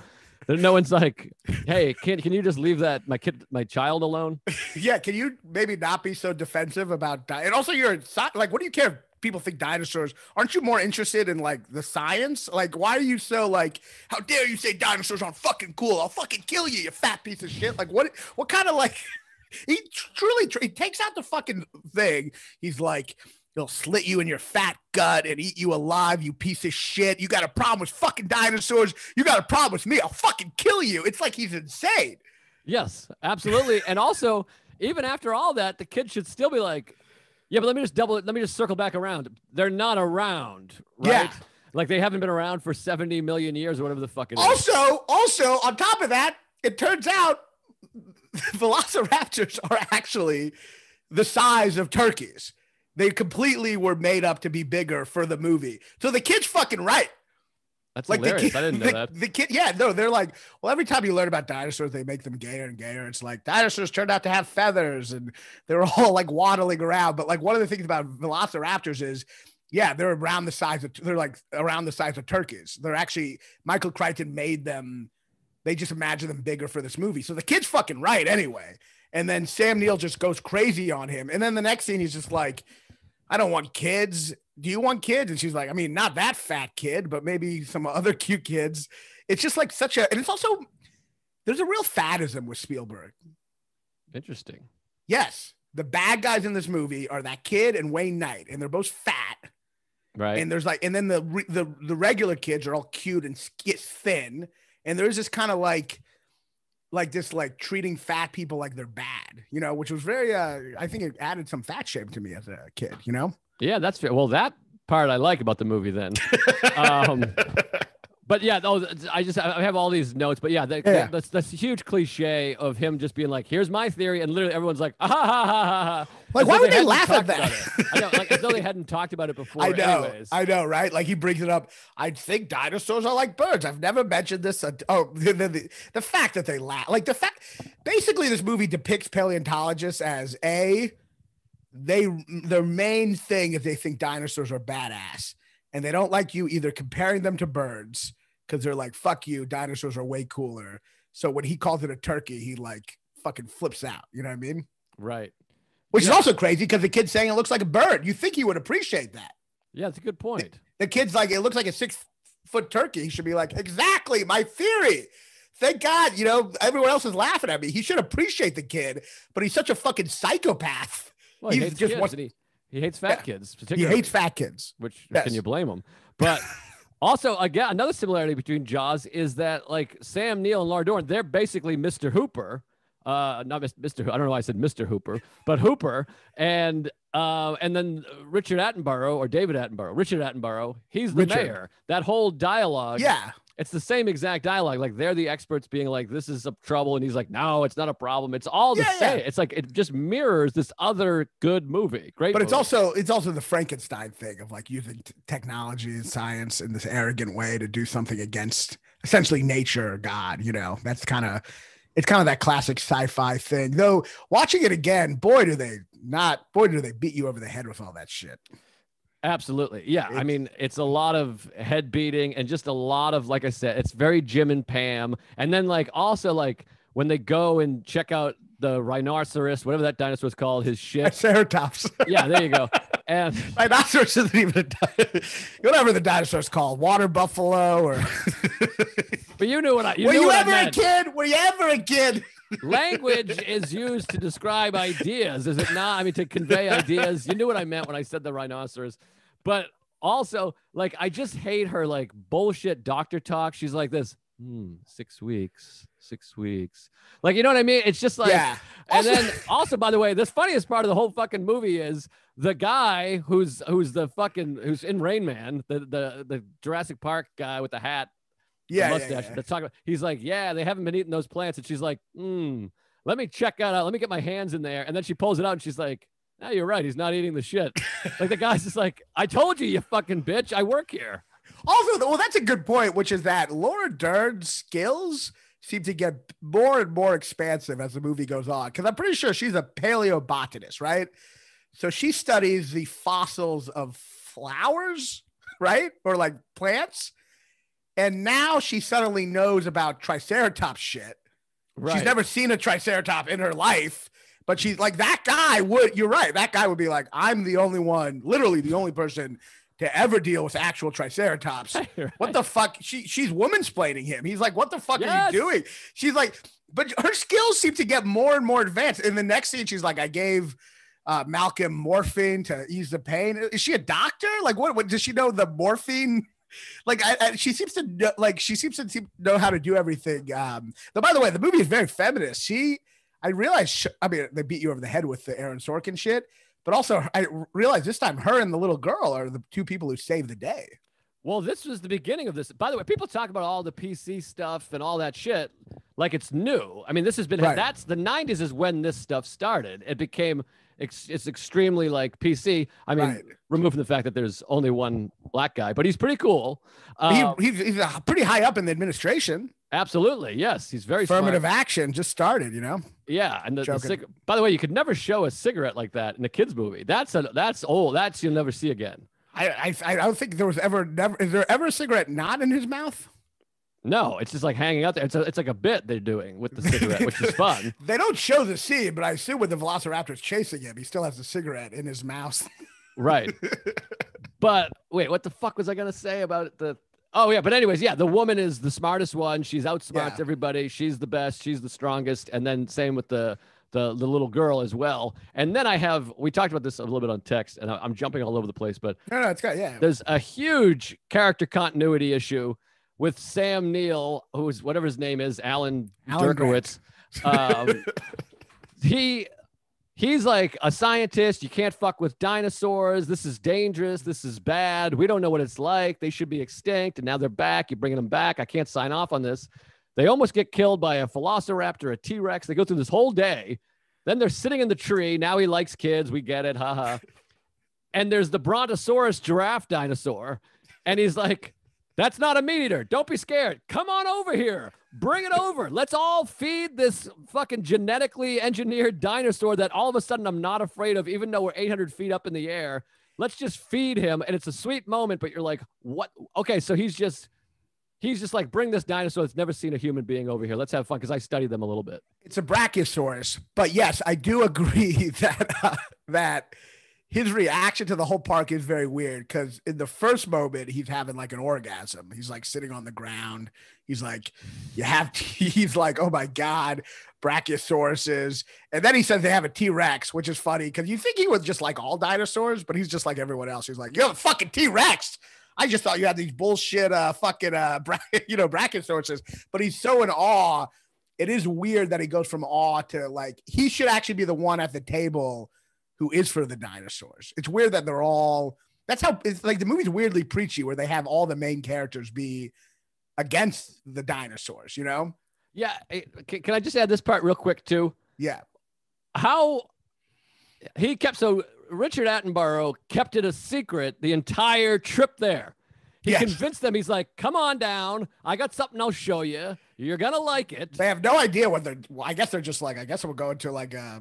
No one's like, hey, can you just leave that my child alone?
Yeah, can you maybe not be so defensive about and also you're like, what do you care if people think dinosaurs? Aren't you more interested in like the science? Like, why are you so like, how dare you say dinosaurs aren't fucking cool? I'll fucking kill you, you fat piece of shit. Like, what kind of like he takes out the fucking thing. He's like, he'll slit you in your fat gut and eat you alive, you piece of shit. You got a problem with fucking dinosaurs. You got a problem with me. I'll fucking kill you. It's like he's insane.
Yes, absolutely. And also, even after all that, the kid should still be like, yeah, but let me just circle back around. They're not around, right?
Yeah.
Like they haven't been around for 70 million years or whatever the fuck it is.
Also, on top of that, it turns out velociraptors are actually the size of turkeys. They completely were made up to be bigger for the movie. So the kid's fucking right.
That's like hilarious. I didn't know that.
The kid, they're like, well, every time you learn about dinosaurs, they make them gayer and gayer. It's like dinosaurs turned out to have feathers and they were all like waddling around. But like one of the things about velociraptors is, they're around the size of turkeys. They're actually, Michael Crichton made them. They just imagine them bigger for this movie. So the kid's fucking right anyway. And then Sam Neill just goes crazy on him. And then the next scene, he's just like, I don't want kids. Do you want kids? And she's like, I mean, not that fat kid, but maybe some other cute kids. It's just like and it's also, there's a real fatism with Spielberg.
Interesting.
Yes. The bad guys in this movie are that kid and Wayne Knight, and they're both fat.
Right.
And there's like, and then the regular kids are all cute and thin. And there's this kind of like this, like treating fat people like they're bad, you know, which was very, I think it added some fat shame to me as a kid, you know?
Yeah, that's fair. Well, that part I like about the movie then. But yeah, I have all these notes, but that's a huge cliche of him just being like, here's my theory. And literally everyone's like, ah, ha, ha, ha, ha.
Like, why would they laugh at that?
I know, like as though they hadn't talked about it before.
I know, right? Like he brings it up. I think dinosaurs are like birds. I've never mentioned this. The fact that they laugh, like basically this movie depicts paleontologists as their main thing is they think dinosaurs are badass. And they don't like you either comparing them to birds because they're like, fuck you, dinosaurs are way cooler. So when he calls it a turkey, he like fucking flips out. You know what I mean?
Right.
Which is also crazy because the kid's saying it looks like a bird. You think he would appreciate that.
Yeah, it's a good point.
The kid's like, it looks like a 6-foot turkey. He should be like, exactly, my theory. Thank God, you know, everyone else is laughing at me. He should appreciate the kid, but he's such a fucking psychopath.
Well, he hates kids, and he hates fat kids, particularly.
He hates fat kids.
Which can you blame him? But also, again, another similarity between Jaws is that like Sam Neill and Laura Dern, they're basically Mr. Hooper. Not Mr. I don't know why I said Mr. Hooper, but Hooper, and then Richard Attenborough or David Attenborough, Richard Attenborough, he's the mayor. That whole dialogue, it's the same exact dialogue. Like they're the experts being like, "This is a trouble," and he's like, "No, it's not a problem. It's all the same." It's like it just mirrors this other good movie. Great,
but
movie.
it's also the Frankenstein thing of like using technology and science in this arrogant way to do something against essentially nature or God. You know, it's kind of that classic sci-fi thing. Though watching it again, boy, do they beat you over the head with all that shit.
Absolutely. Yeah. I mean, it's a lot of head beating and just a lot of, like I said, it's very Jim and Pam. And then like, also like when they go and check out the rhinoceros, whatever that dinosaur is called, his shit.
Triceratops.
Yeah, there you go. And
rhinoceros isn't even whatever the dinosaur's called, water buffalo or.
But you knew what I.
Were you ever a kid? Were you ever a kid?
Language is used to describe ideas, is it not? I mean, to convey ideas. You knew what I meant when I said the rhinoceros. But also, like, I just hate her like bullshit doctor talk. She's like this. 6 weeks. 6 weeks. Like, you know what I mean? It's just like, and then also, by the way, this funniest part of the whole fucking movie is the guy who's in Rain Man, the Jurassic Park guy with the hat. Mustache. That's talking about. He's like, yeah, they haven't been eating those plants, and she's like, let me check out. Let me get my hands in there, and then she pulls it out, and she's like, no, you're right. He's not eating the shit. Like the guy's just like, I told you, you fucking bitch. I work here.
Also, well, that's a good point, which is that Laura Dern's skills seem to get more and more expansive as the movie goes on. Because I'm pretty sure she's a paleobotanist, right? So she studies the fossils of flowers, right? Or like plants. And now she suddenly knows about Triceratops shit. Right. She's never seen a Triceratops in her life, but she's like, that guy would, you're right. That guy would be like, I'm the only one, literally the only person to ever deal with actual Triceratops. Right. What the fuck? She's woman-splaining him. He's like, what the fuck are you doing? She's like, but her skills seem to get more and more advanced. In the next scene, she's like, I gave Malcolm morphine to ease the pain. Is she a doctor? Like, what does she know the morphine? Like, she seems to know, know how to do everything. Though, by the way, the movie is very feminist. I realized, I mean, they beat you over the head with the Aaron Sorkin shit, but also I realized this time her and the little girl are the two people who saved the day.
Well, this was the beginning of this. By the way, people talk about all the PC stuff and all that shit like it's new. I mean, this has been, that's the 90s is when this stuff started. It became, it's extremely like PC. I mean, removing the fact that there's only one black guy, but he's pretty cool.
He's pretty high up in the administration.
Absolutely. Yes. He's very
affirmative
smart.
Action just started, you know?
Yeah. And by the way, you could never show a cigarette like that in a kid's movie. That's old. That's you'll never see again.
I don't think there was is there ever a cigarette not in his mouth?
No, it's just like hanging out there. It's like a bit they're doing with the cigarette, which is fun.
They don't show the scene, but I assume when the Velociraptor's chasing him, he still has the cigarette in his mouth.
Right. But wait, what the fuck was I gonna say about the? Oh yeah, but anyways, yeah, the woman is the smartest one. She's outsmarts everybody. She's the best. She's the strongest. And then same with the little girl as well. And then we talked about this a little bit on text, and I'm jumping all over the place, but
no, it's got
There's a huge character continuity issue with Sam Neill, who's whatever his name is, Alan Derkowitz. He's like a scientist. You can't fuck with dinosaurs. This is dangerous. This is bad. We don't know what it's like. They should be extinct, and now they're back. You're bringing them back. I can't sign off on this. They almost get killed by a velociraptor, a T-Rex. They go through this whole day. Then they're sitting in the tree. Now he likes kids. We get it. Haha. And there's the Brontosaurus giraffe dinosaur. And he's like, that's not a meat eater. Don't be scared. Come on over here. Bring it over. Let's all feed this fucking genetically engineered dinosaur that all of a sudden I'm not afraid of, even though we're 800 feet up in the air. Let's just feed him. And it's a sweet moment, but you're like, what? Okay, so he's just He's just like, bring this dinosaur that's never seen a human being over here. Let's have fun, because I studied them a little bit.
It's a brachiosaurus. But yes, I do agree that his reaction to the whole park is very weird, because in the first moment, he's having like an orgasm. He's like sitting on the ground. He's like, he's like, oh my God, brachiosauruses. And then he says they have a T-Rex, which is funny because you think he was just like all dinosaurs, but he's just like everyone else. He's like, you have a fucking T-Rex. I just thought you had these bullshit brachiosauruses, but he's so in awe. It is weird that he goes from awe to like, he should actually be the one at the table who is for the dinosaurs. It's weird that they're all, that's how it's like the movie's weirdly preachy where they have all the main characters be against the dinosaurs, you know?
Yeah. Can I just add this part real quick too?
Yeah.
How so Richard Attenborough kept it a secret the entire trip there. He convinced them. He's like, come on down. I got something I'll show you. You're going to like it.
They have no idea what I guess they're just like, I guess we're going to like a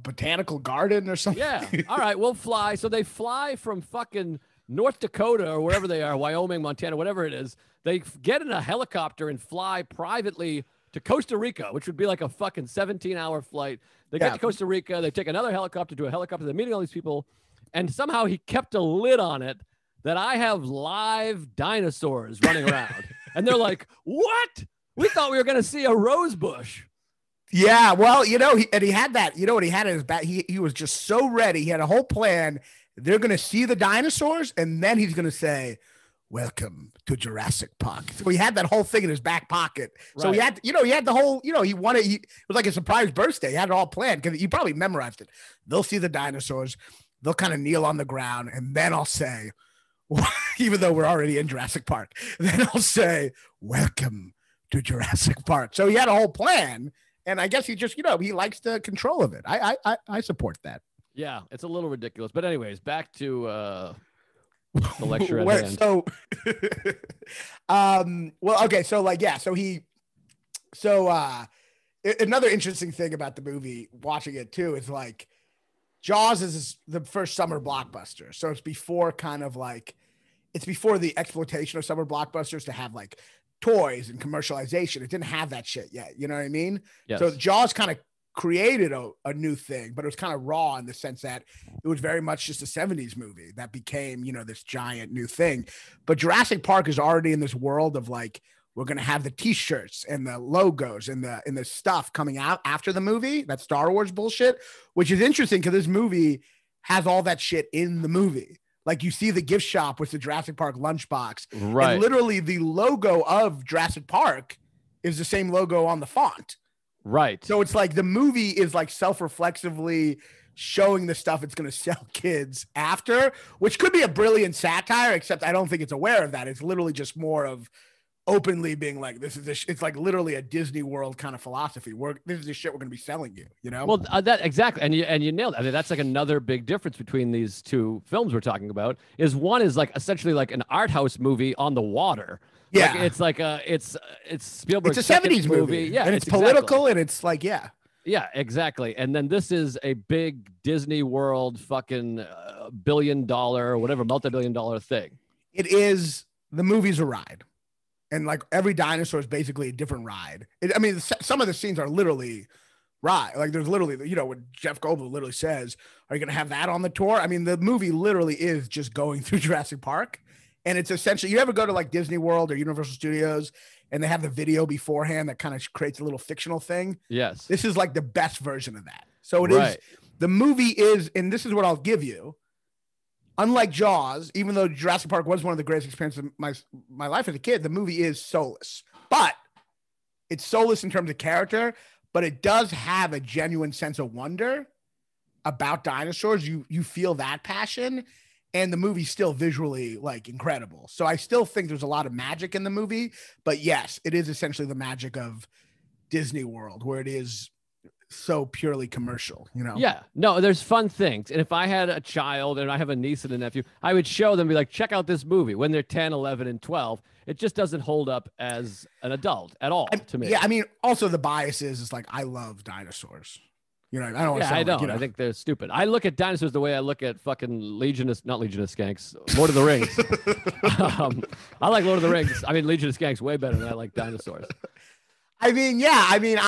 botanical garden or something.
Yeah. All right, we'll fly. So they fly from fucking North Dakota or wherever they are, Wyoming, Montana, whatever it is. They get in a helicopter and fly privately to Costa Rica, which would be like a fucking 17-hour flight. They get to Costa Rica. They take another helicopter to a helicopter. They're meeting all these people. And somehow he kept a lid on it that I have live dinosaurs running around. And they're like, what? We thought we were going to see a rose bush.
Yeah, well, he had that. You know what he had in his back? He was just so ready. He had a whole plan. They're going to see the dinosaurs, and then he's going to say, welcome to Jurassic Park. So he had that whole thing in his back pocket. Right. So he had the whole, he wanted, it was like a surprise birthday. He had it all planned because he probably memorized it. They'll see the dinosaurs. They'll kind of kneel on the ground, and then I'll say, even though we're already in Jurassic Park, then I'll say, welcome to Jurassic Park. So he had a whole plan, and I guess he just, he likes the control of it. I support that.
Yeah, it's a little ridiculous. But anyways, back to the lecture at hand.
So, okay. So another interesting thing about the movie, watching it too, is like Jaws is the first summer blockbuster. So it's before it's before the exploitation of summer blockbusters to have like toys and commercialization. It didn't have that shit yet. You know what I mean?
Yes.
So Jaws kind of created a new thing, but it was kind of raw in the sense that it was very much just a 70s movie that became, this giant new thing. But Jurassic Park is already in this world of like, we're going to have the t-shirts and the logos and the stuff coming out after the movie. That Star Wars bullshit, which is interesting because this movie has all that shit in the movie. Like you see the gift shop with the Jurassic Park lunchbox.
Right.
And literally the logo of Jurassic Park is the same logo on the font.
Right.
So it's like the movie is like self-reflexively showing the stuff it's going to sell kids after, which could be a brilliant satire, except I don't think it's aware of that. It's literally just more of openly being like, it's like literally a Disney World kind of philosophy. This is the shit we're going to be selling you,
Well, that exactly. And you nailed it. I mean, that's like another big difference between these two films we're talking about is one is like essentially like an art house movie on the water.
Yeah.
Like it's like it's Spielberg's
it's a 70s movie.
Yeah.
And it's political and it's like, yeah.
Yeah, exactly. And then this is a big Disney World fucking $1 billion or whatever, multi-billion dollar thing.
It is, the movie's a ride. And like every dinosaur is basically a different ride. Some of the scenes are literally ride. Like there's literally, when Jeff Goldblum literally says, are you going to have that on the tour? I mean, the movie literally is just going through Jurassic Park. And it's essentially, you ever go to like Disney World or Universal Studios and they have the video beforehand that kind of creates a little fictional thing?
Yes.
This is like the best version of that. So it is, the movie is, and this is what I'll give you. Unlike Jaws, even though Jurassic Park was one of the greatest experiences of my life as a kid, the movie is soulless. But it's soulless in terms of character, but it does have a genuine sense of wonder about dinosaurs. You feel that passion, and the movie's still visually like incredible. So I still think there's a lot of magic in the movie, but yes, it is essentially the magic of Disney World, where it is so purely commercial,
Yeah, no, there's fun things. And if I had a child and I have a niece and a nephew, I would show them, be like, check out this movie when they're 10, 11, and 12. It just doesn't hold up as an adult at all to me.
Yeah, I mean, also the bias is like, I love dinosaurs. You know, I don't.
Yeah, I don't.
Like,
I think they're stupid. I look at dinosaurs the way I look at fucking Legion of Skanks, Lord of the Rings. I like Lord of the Rings. I mean, Legion of Skanks way better than I like dinosaurs.
I mean, yeah. I mean,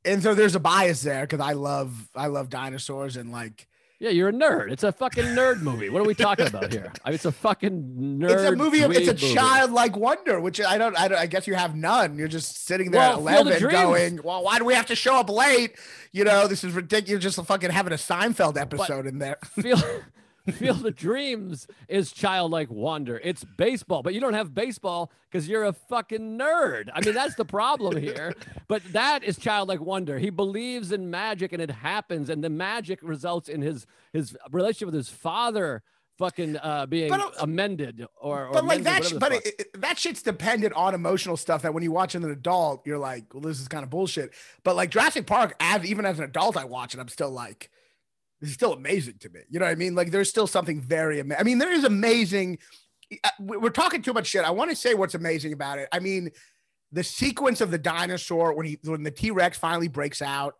and so there's a bias there because I love dinosaurs and like.
Yeah, you're a nerd. It's a fucking nerd movie. What are we talking about here? I mean, it's a fucking nerd.
It's a movie. It's a
movie.
childlike wonder, which I guess you have none. You're just sitting there at 11 going, well, why do we have to show up late? You know, this is ridiculous. Just fucking having a Seinfeld episode in there.
Field of Dreams is childlike wonder. It's baseball, but you don't have baseball because you're a fucking nerd. I mean, that's the problem here. But that is childlike wonder. He believes in magic and it happens, and the magic results in his relationship with his father fucking being amended or
like
amended,
that shit's dependent on emotional stuff that when you watch as an adult, you're like, well, this is kind of bullshit. But like Jurassic Park, even as an adult, I watch it, I'm still like, this is still amazing to me. You know what I mean? Like there's still something very amazing. I mean, there is amazing. We're talking too much shit. I want to say what's amazing about it. I mean, the sequence of the dinosaur when the T-Rex finally breaks out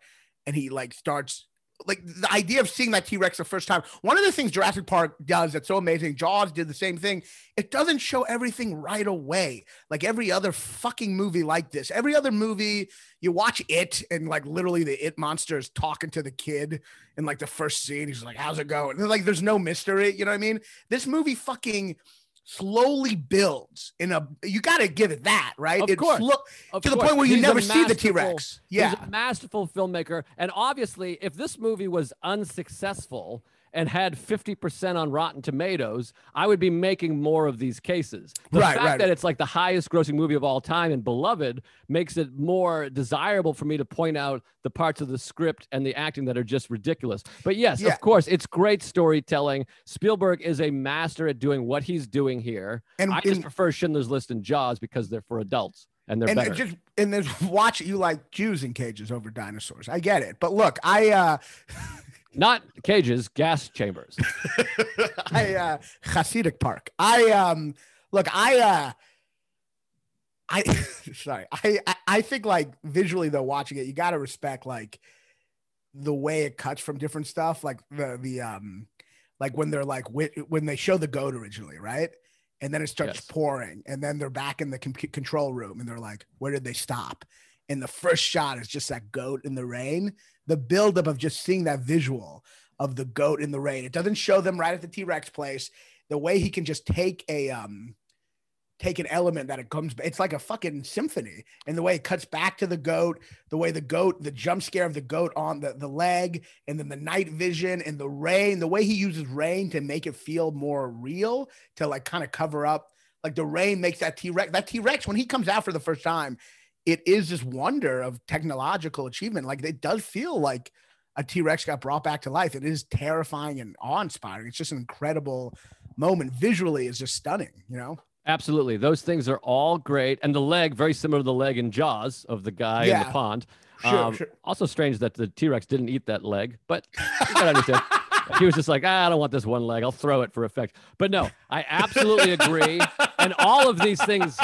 and he like starts like the idea of seeing that T-Rex the first time. One of the things Jurassic Park does that's so amazing, Jaws did the same thing. It doesn't show everything right away. Like every other fucking movie like this. Every other movie, you watch It and like literally the It monster is talking to the kid in like the first scene. He's like, how's it going? And like, there's no mystery. You know what I mean? This movie fucking slowly builds you got to give it that, right?
Of course.
To the point where you never see the T-Rex. Yeah.
He's a masterful filmmaker. And obviously, if this movie was unsuccessful and had 50% on Rotten Tomatoes, I would be making more of these cases. The fact that it's like the highest grossing movie of all time and beloved makes it more desirable for me to point out the parts of the script and the acting that are just ridiculous. But yes, of course, it's great storytelling. Spielberg is a master at doing what he's doing here. And I just prefer Schindler's List and Jaws because they're for adults. And they're better.
And there's watch you like Jews in cages over dinosaurs. I get it. But look,
not cages, gas chambers.
Hasidic Park. I think like visually though, watching it, you got to respect like the way it cuts from different stuff. Like like when they're like, when they show the goat originally, right? And then it starts pouring and then they're back in the control room and they're like, where did they stop? And the first shot is just that goat in the rain. The buildup of just seeing that visual of the goat in the rain. It doesn't show them right at the T-Rex place. The way he can just take an element that it comes, it's like a fucking symphony. And the way it cuts back to the goat, the jump scare of the goat on the leg, and then the night vision and the rain, the way he uses rain to make it feel more real, to like kind of cover up, like the rain makes that T-Rex, when he comes out for the first time, it is this wonder of technological achievement. Like it does feel like a T-Rex got brought back to life. It is terrifying and awe-inspiring. It's just an incredible moment. Visually, it's just stunning, you know?
Absolutely. Those things are all great. And the leg, very similar to the leg in Jaws of the guy in the pond.
Sure.
Also strange that the T-Rex didn't eat that leg, but you gotta understand. He was just like, I don't want this one leg. I'll throw it for effect. But no, I absolutely agree. And all of these things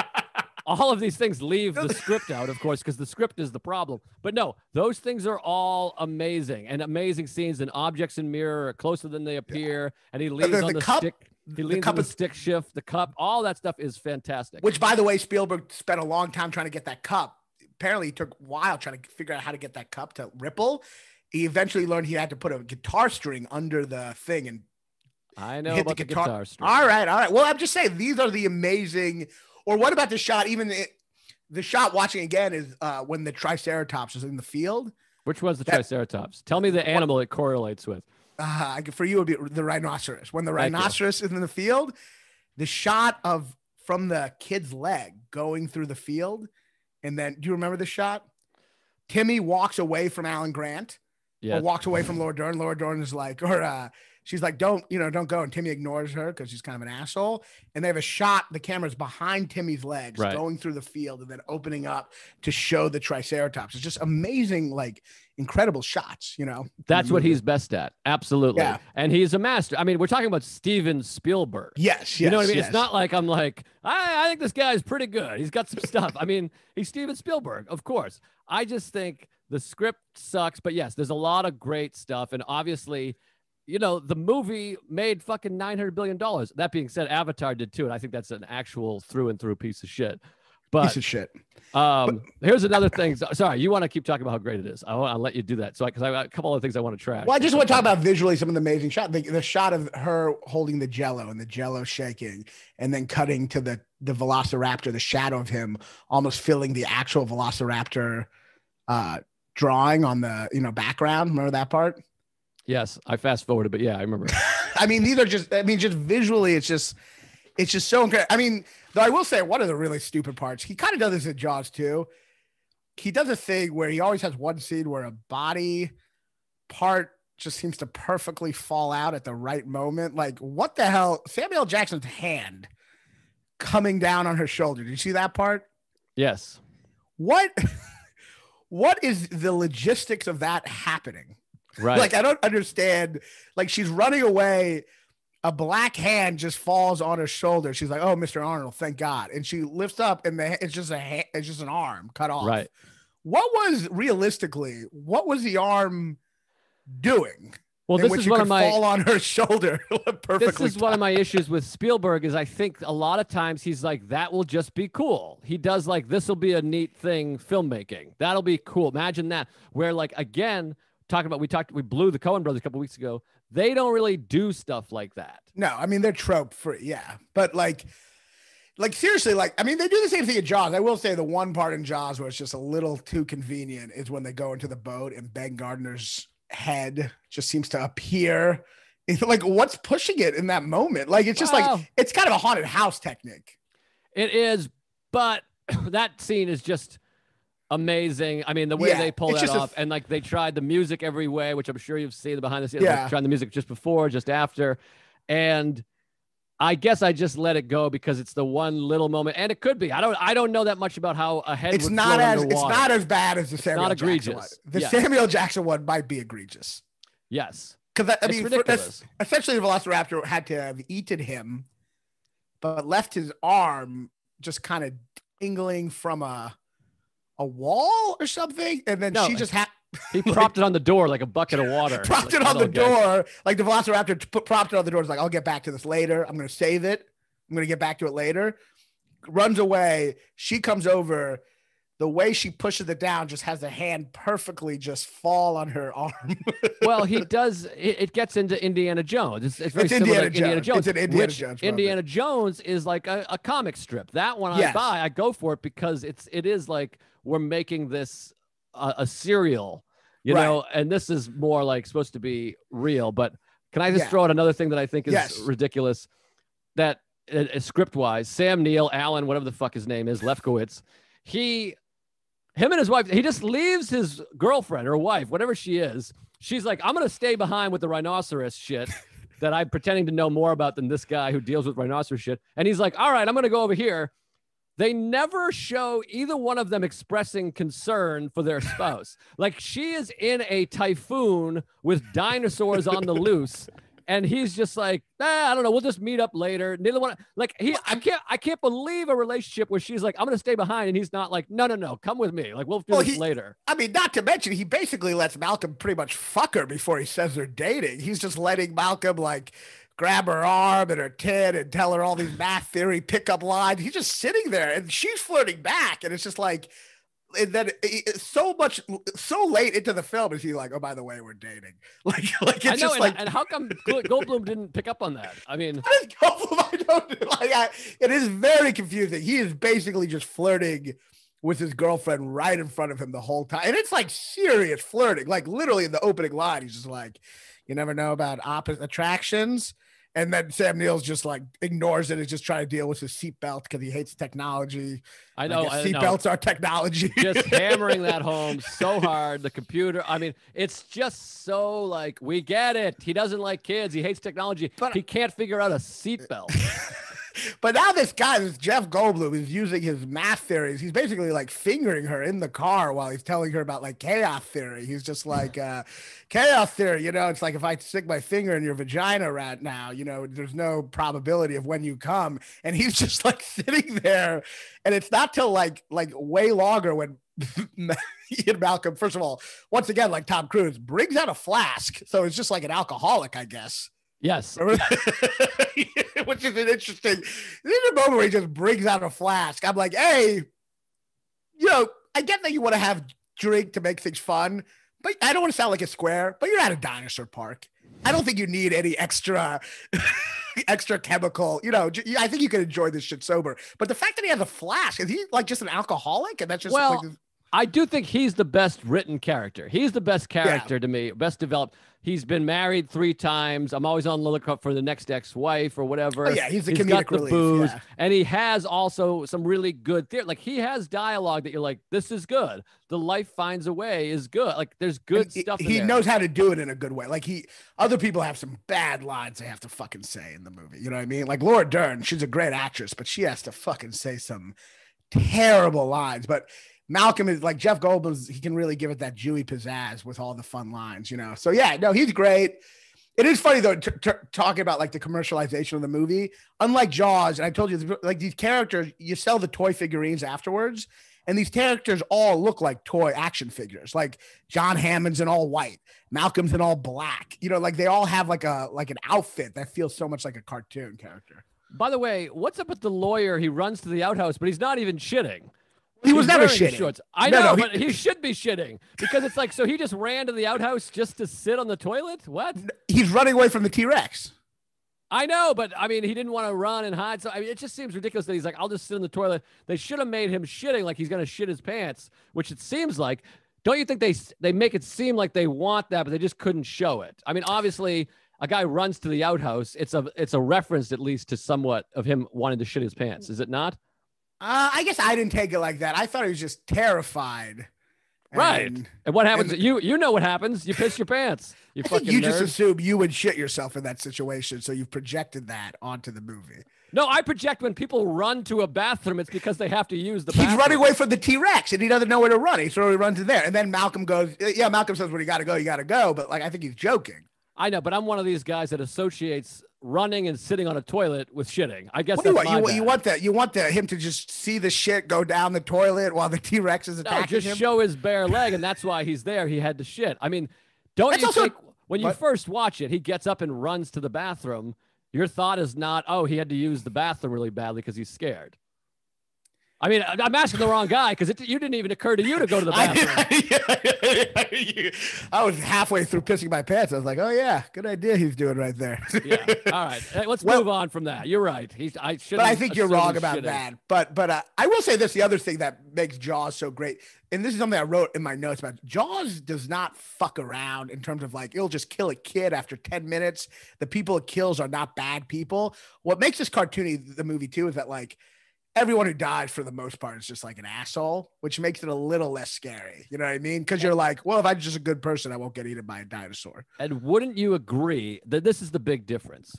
leave the script out, of course, because the script is the problem. But no, those things are all amazing, and amazing scenes, and objects in mirror are closer than they appear. And he leans on the stick. He leans on the stick shift, the cup. All that stuff is fantastic.
Which, by the way, Spielberg spent a long time trying to get that cup. Apparently, it took a while trying to figure out how to get that cup to ripple. He eventually learned he had to put a guitar string under the thing and
I know about the guitar string.
All right. Well, I'm just saying, these are the amazing. Or what about the shot? The shot watching again is when the Triceratops is in the field.
Which was the Triceratops? Tell me the animal it correlates with.
For you, it would be the rhinoceros. When the rhinoceros is in the field, the shot from the kid's leg going through the field, and then do you remember the shot? Timmy walks away from Alan Grant. Or walks away from Laura Dern. Laura Dern is like, she's like, don't go. And Timmy ignores her because she's kind of an asshole. And they have a shot. The camera's behind Timmy's legs, going through the field and then opening up to show the Triceratops. It's just amazing, like incredible shots,
That's what he's best at. Absolutely.
Yeah.
And he's a master. I mean, we're talking about Steven Spielberg.
Yes.
You know what I mean?
Yes.
It's not like I'm like, I think this guy's pretty good. He's got some stuff. I mean, he's Steven Spielberg, of course. I just think the script sucks, but yes, there's a lot of great stuff. And obviously, the movie made fucking $900 billion. That being said, Avatar did too. And I think that's an actual through and through piece of shit. But
piece of shit.
Here's another thing. Sorry, you want to keep talking about how great it is. I'll let you do that. So, because I got a couple other things I want to trash.
Well, I just want to talk about visually some of the amazing shots. The shot of her holding the Jello and the Jello shaking, and then cutting to the Velociraptor, the shadow of him almost filling the actual Velociraptor drawing on the background. Remember that part?
Yes, I fast forwarded, but yeah, I remember.
I mean, just visually, it's just so incredible. I mean, though I will say one of the really stupid parts, he kind of does this in Jaws too. He does a thing where he always has one scene where a body part just seems to perfectly fall out at the right moment. Like, what the hell? Samuel L. Jackson's hand coming down on her shoulder. Did you see that part?
Yes.
What is the logistics of that happening?
Right.
Like, I don't understand. Like, she's running away. A black hand just falls on her shoulder. She's like, "Oh, Mr. Arnold, thank God!" And she lifts up, and it's just an arm cut off.
Right.
What was the arm doing?
Well, this is one of my
fall on her shoulder perfectly.
This is one of my issues with Spielberg. Is I think a lot of times he's like, that will just be cool. He does like, this will be a neat thing, filmmaking. That'll be cool. Imagine that. Where like again, we blew the Coen brothers a couple weeks ago. They don't really do stuff like that.
No, I mean, they're trope free. Yeah. But like seriously, like, I mean, they do the same thing in Jaws. I will say the one part in Jaws where it's just a little too convenient is when they go into the boat and Ben Gardner's head just seems to appear. It's like, what's pushing it in that moment? Like, it's just like, it's kind of a haunted house technique.
It is, but that scene is just amazing. I mean, the way they pull that off, and like they tried the music every way, which I'm sure you've seen the behind the scenes.
Yeah.
Like, trying the music just before, just after, and I guess I just let it go because it's the one little moment, and it could be. I don't know that much about how a head.
It's not as bad as the Samuel Jackson one. The Samuel Jackson one might be egregious.
Yes,
because I mean, essentially, the Velociraptor had to have eaten him, but left his arm just kind of dangling from a wall or something, and then she just had.
He propped it on the door like a bucket of water.
Propped it on the door, like the Velociraptor propped it on the door. It's like, I'll get back to this later. I'm going to save it. I'm going to get back to it later. Runs away. She comes over. The way she pushes it down just has the hand perfectly just fall on her arm.
Well, he does. It gets into Indiana Jones. It's very similar to Indiana Jones.
It's an Indiana Jones.
Indiana Jones is like a comic strip. That one I go for it because it is like we're making this a serial, you know, and this is more like supposed to be real. But can I just throw out another thing that I think is ridiculous? That script wise, Sam Neill, Alan, whatever the fuck his name is, Lefkowitz, him and his wife, he just leaves his girlfriend or wife, whatever she is. She's like, I'm going to stay behind with the rhinoceros shit that I'm pretending to know more about than this guy who deals with rhinoceros shit. And he's like, all right, I'm going to go over here. They never show either one of them expressing concern for their spouse. Like, she is in a typhoon with dinosaurs on the loose. And he's just like, I don't know. We'll just meet up later. Neither one. Like I can't believe a relationship where she's like, I'm going to stay behind. And he's not like, no, come with me. Like, we'll do this later.
I mean, not to mention, he basically lets Malcolm pretty much fuck her before he says they're dating. He's just letting Malcolm like grab her arm and her tit and tell her all these math theory pickup lines. He's just sitting there and she's flirting back. And it's just like, and then so late into the film is he like, oh, by the way, we're dating. Like it's
I know,
just like,
and how come Goldblum didn't pick up on that? I mean,
it is very confusing. He is basically just flirting with his girlfriend right in front of him the whole time. And it's like serious flirting, like literally in the opening line, he's just like, you never know about opposite attractions. And then Sam Neill's just like ignores it. Is just trying to deal with his seatbelt because he hates technology.
I know.
Seatbelts are technology.
Just hammering that home so hard. The computer. I mean, it's just so like, we get it. He doesn't like kids. He hates technology. But he can't figure out a seatbelt.
But now this Jeff Goldblum, is using his math theories. He's basically like fingering her in the car while he's telling her about like chaos theory. He's just like, chaos theory, it's like if I stick my finger in your vagina right now, there's no probability of when you come. And he's just like sitting there. And it's not till like way longer when Ian Malcolm, first of all, once again, like Tom Cruise, brings out a flask. So it's just like an alcoholic, I guess.
Yes.
Which is an interesting. There's a moment where he just brings out a flask. I'm like, hey, I get that you want to have drink to make things fun, but I don't want to sound like a square, but you're at a dinosaur park. I don't think you need any extra chemical. I think you can enjoy this shit sober. But the fact that he has a flask, is he like just an alcoholic? And that's just
I do think he's the best written character. He's the best character to me, best developed. He's been married 3 times. I'm always on the lookout for the next ex-wife or whatever.
Oh, yeah, he's got the booze,
and he has also some really good theory. Like he has dialogue that you're like, this is good. The life finds a way is good. Like there's good stuff.
He knows how to do it in a good way. Like other people have some bad lines they have to fucking say in the movie. You know what I mean? Like Laura Dern, she's a great actress, but she has to fucking say some terrible lines. But Malcolm is like Jeff Goldblum. He can really give it that Jewy pizzazz with all the fun lines, So yeah, no, he's great. It is funny though, talking about like the commercialization of the movie. Unlike Jaws, and I told you, like these characters, you sell the toy figurines afterwards, and these characters all look like toy action figures. Like John Hammond's in all white, Malcolm's in all black. Like they all have like an outfit that feels so much like a cartoon character.
By the way, what's up with the lawyer? He runs to the outhouse, but he's not even shitting.
He was never shitting.
Shorts. I know, but he should be shitting because it's like, so he just ran to the outhouse just to sit on the toilet? What?
He's running away from the T-Rex.
I know, but I mean, he didn't want to run and hide. So I mean, it just seems ridiculous that he's like, I'll just sit in the toilet. They should have made him shitting like he's going to shit his pants, which it seems like. Don't you think they make it seem like they want that, but they just couldn't show it? I mean, obviously, a guy runs to the outhouse. It's a reference at least to somewhat of him wanting to shit his pants. Is it not?
I guess I didn't take it like that. I thought he was just terrified.
Right. And what happens? You know what happens. You piss your pants. You
just assume you would shit yourself in that situation. So you've projected that onto the movie.
No, I project when people run to a bathroom, it's because they have to use the bathroom.
He's running away from the T-Rex and he doesn't know where to run. So he runs in there. And then Malcolm goes, yeah, Malcolm says, well, you got to go. But like, I think he's joking.
I know, but I'm one of these guys that associates running and sitting on a toilet with shitting. I guess
you want him to just see the shit go down the toilet while the T-Rex is attacking him.
Just show his bare leg, and that's why he's there. He had to shit. I mean, think when you first watch it, he gets up and runs to the bathroom. Your thought is not, oh, he had to use the bathroom really badly because he's scared. I mean, I'm asking the wrong guy because you didn't even occur to you to go to the bathroom.
I was halfway through pissing my pants. I was like, oh, yeah, good idea he's doing right there.
Yeah. All right. Hey, let's move on from that. You're right.
I think you're wrong about that. But I will say this, the other thing that makes Jaws so great, and this is something I wrote in my notes about, Jaws does not fuck around in terms of like, it'll just kill a kid after 10 minutes. The people it kills are not bad people. What makes this cartoony, the movie too, is that like, everyone who dies for the most part is just like an asshole, which makes it a little less scary. You know what I mean? Because you're like, well, if I'm just a good person, I won't get eaten by a dinosaur.
And wouldn't you agree that this is the big difference?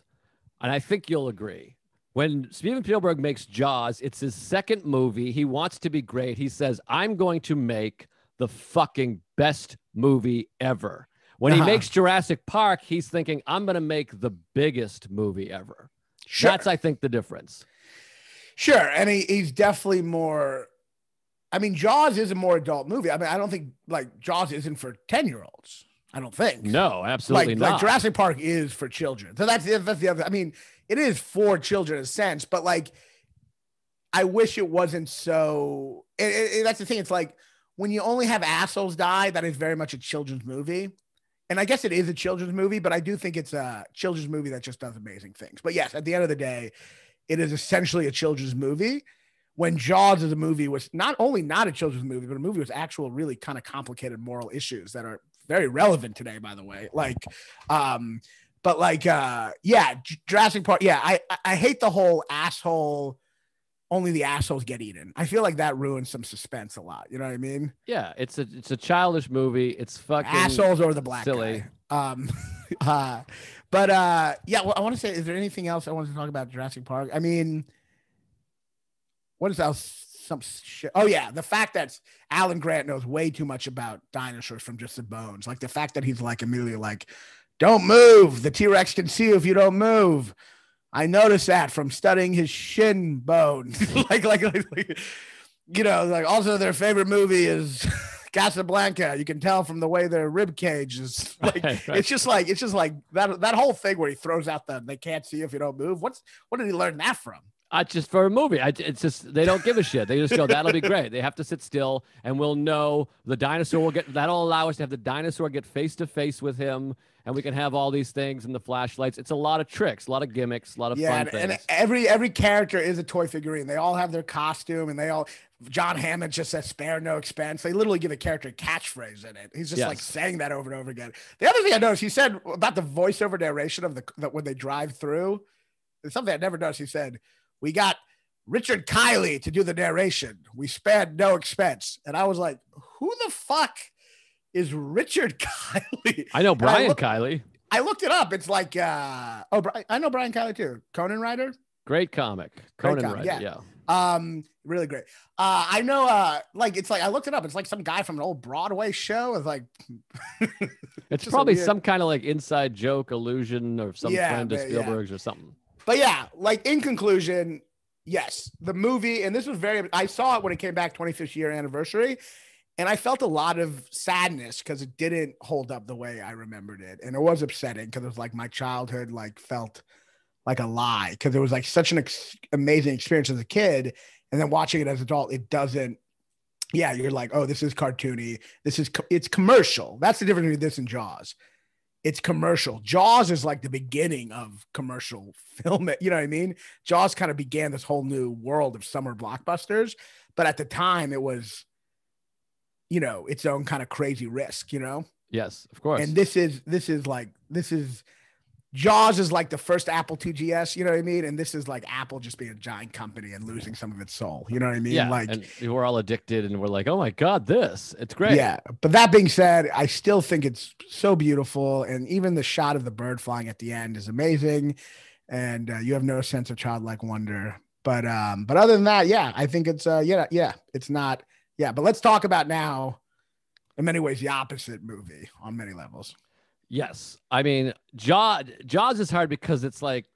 And I think you'll agree. When Steven Spielberg makes Jaws, it's his second movie. He wants to be great. He says, I'm going to make the fucking best movie ever. When he makes Jurassic Park, he's thinking, I'm going to make the biggest movie ever. Sure. That's, I think, the difference.
Sure. And he's definitely more, I mean, Jaws is a more adult movie. I mean, I don't think like Jaws isn't for 10-year-olds. I don't think.
No, absolutely not.
Like Jurassic Park is for children. So that's the other, I mean, it is for children in a sense, but like, I wish it wasn't so, that's the thing. It's like when you only have assholes die, that is very much a children's movie. And I guess it is a children's movie, but I do think it's a children's movie that just does amazing things. But yes, at the end of the day, it is essentially a children's movie. When Jaws as a movie was not only not a children's movie, but a movie with actual really kind of complicated moral issues that are very relevant today, by the way. Like But like, Jurassic Park. Yeah, I hate the whole asshole. Only the assholes get eaten. I feel like that ruins some suspense a lot. You know what I mean?
Yeah, it's a childish movie. It's fucking
assholes or the black
silly.
guy. Well, I want to say, is there anything else I want to talk about Jurassic Park? I mean, what is else? Some shit. Oh yeah, the fact that Alan Grant knows way too much about dinosaurs from just the bones. Like the fact that he's like immediately like, "Don't move. The T-Rex can see you if you don't move." I noticed that from studying his shin bones. like, you know, like also their favorite movie is Casablanca. You can tell from the way their rib cage is like, right. It's just like that whole thing where he throws out they can't see if you don't move. What did he learn that from?
Just for a movie. It's just, they don't give a shit. They just go, that'll be great. They have to sit still and we'll know the dinosaur will that'll allow us to have the dinosaur get face to face with him. And we can have all these things and the flashlights. It's a lot of tricks, a lot of gimmicks, a lot of fun things.
And every character is a toy figurine. They all have their costume, and John Hammond just says "spare no expense." They literally give a character a catchphrase in it. He's just like saying that over and over again. The other thing I noticed, he said about the voiceover narration of when they drive through, it's something I never noticed. He said, "We got Richard Kiley to do the narration. We spared no expense." And I was like, "Who the fuck is Richard Kiley?"
I know Brian Kiley.
I looked it up. It's like, I know Brian Kiley too. Conan writer.
Great comic. Conan writer. Yeah.
Really great. I know, it's like, I looked it up. It's like some guy from an old Broadway show. It's like,
it's probably some kind of like inside joke illusion or some friend of Spielberg's or something.
But yeah, like in conclusion, yes, the movie, and this was I saw it when it came back 25th year anniversary. And I felt a lot of sadness because it didn't hold up the way I remembered it. And it was upsetting because it was like my childhood like felt like a lie because it was like such an amazing experience as a kid. And then watching it as an adult, it doesn't. Yeah, you're like, oh, this is cartoony. It's commercial. That's the difference between this and Jaws. It's commercial. Jaws is like the beginning of commercial film. You know what I mean? Jaws kind of began this whole new world of summer blockbusters. But at the time, it was, you know, its own kind of crazy risk, you know?
Yes, of course.
And this is Jaws is like the first Apple 2GS, you know what I mean? And this is like Apple just being a giant company and losing some of its soul, you know what I mean?
Yeah,
like,
and we're all addicted and we're like, oh my God, it's great.
Yeah, but that being said, I still think it's so beautiful. And even the shot of the bird flying at the end is amazing. And you have no sense of childlike wonder. But other than that, yeah, I think it's, it's not. Yeah, but let's talk about now, in many ways, the opposite movie on many levels.
Yes. I mean, Jaws is hard because it's like,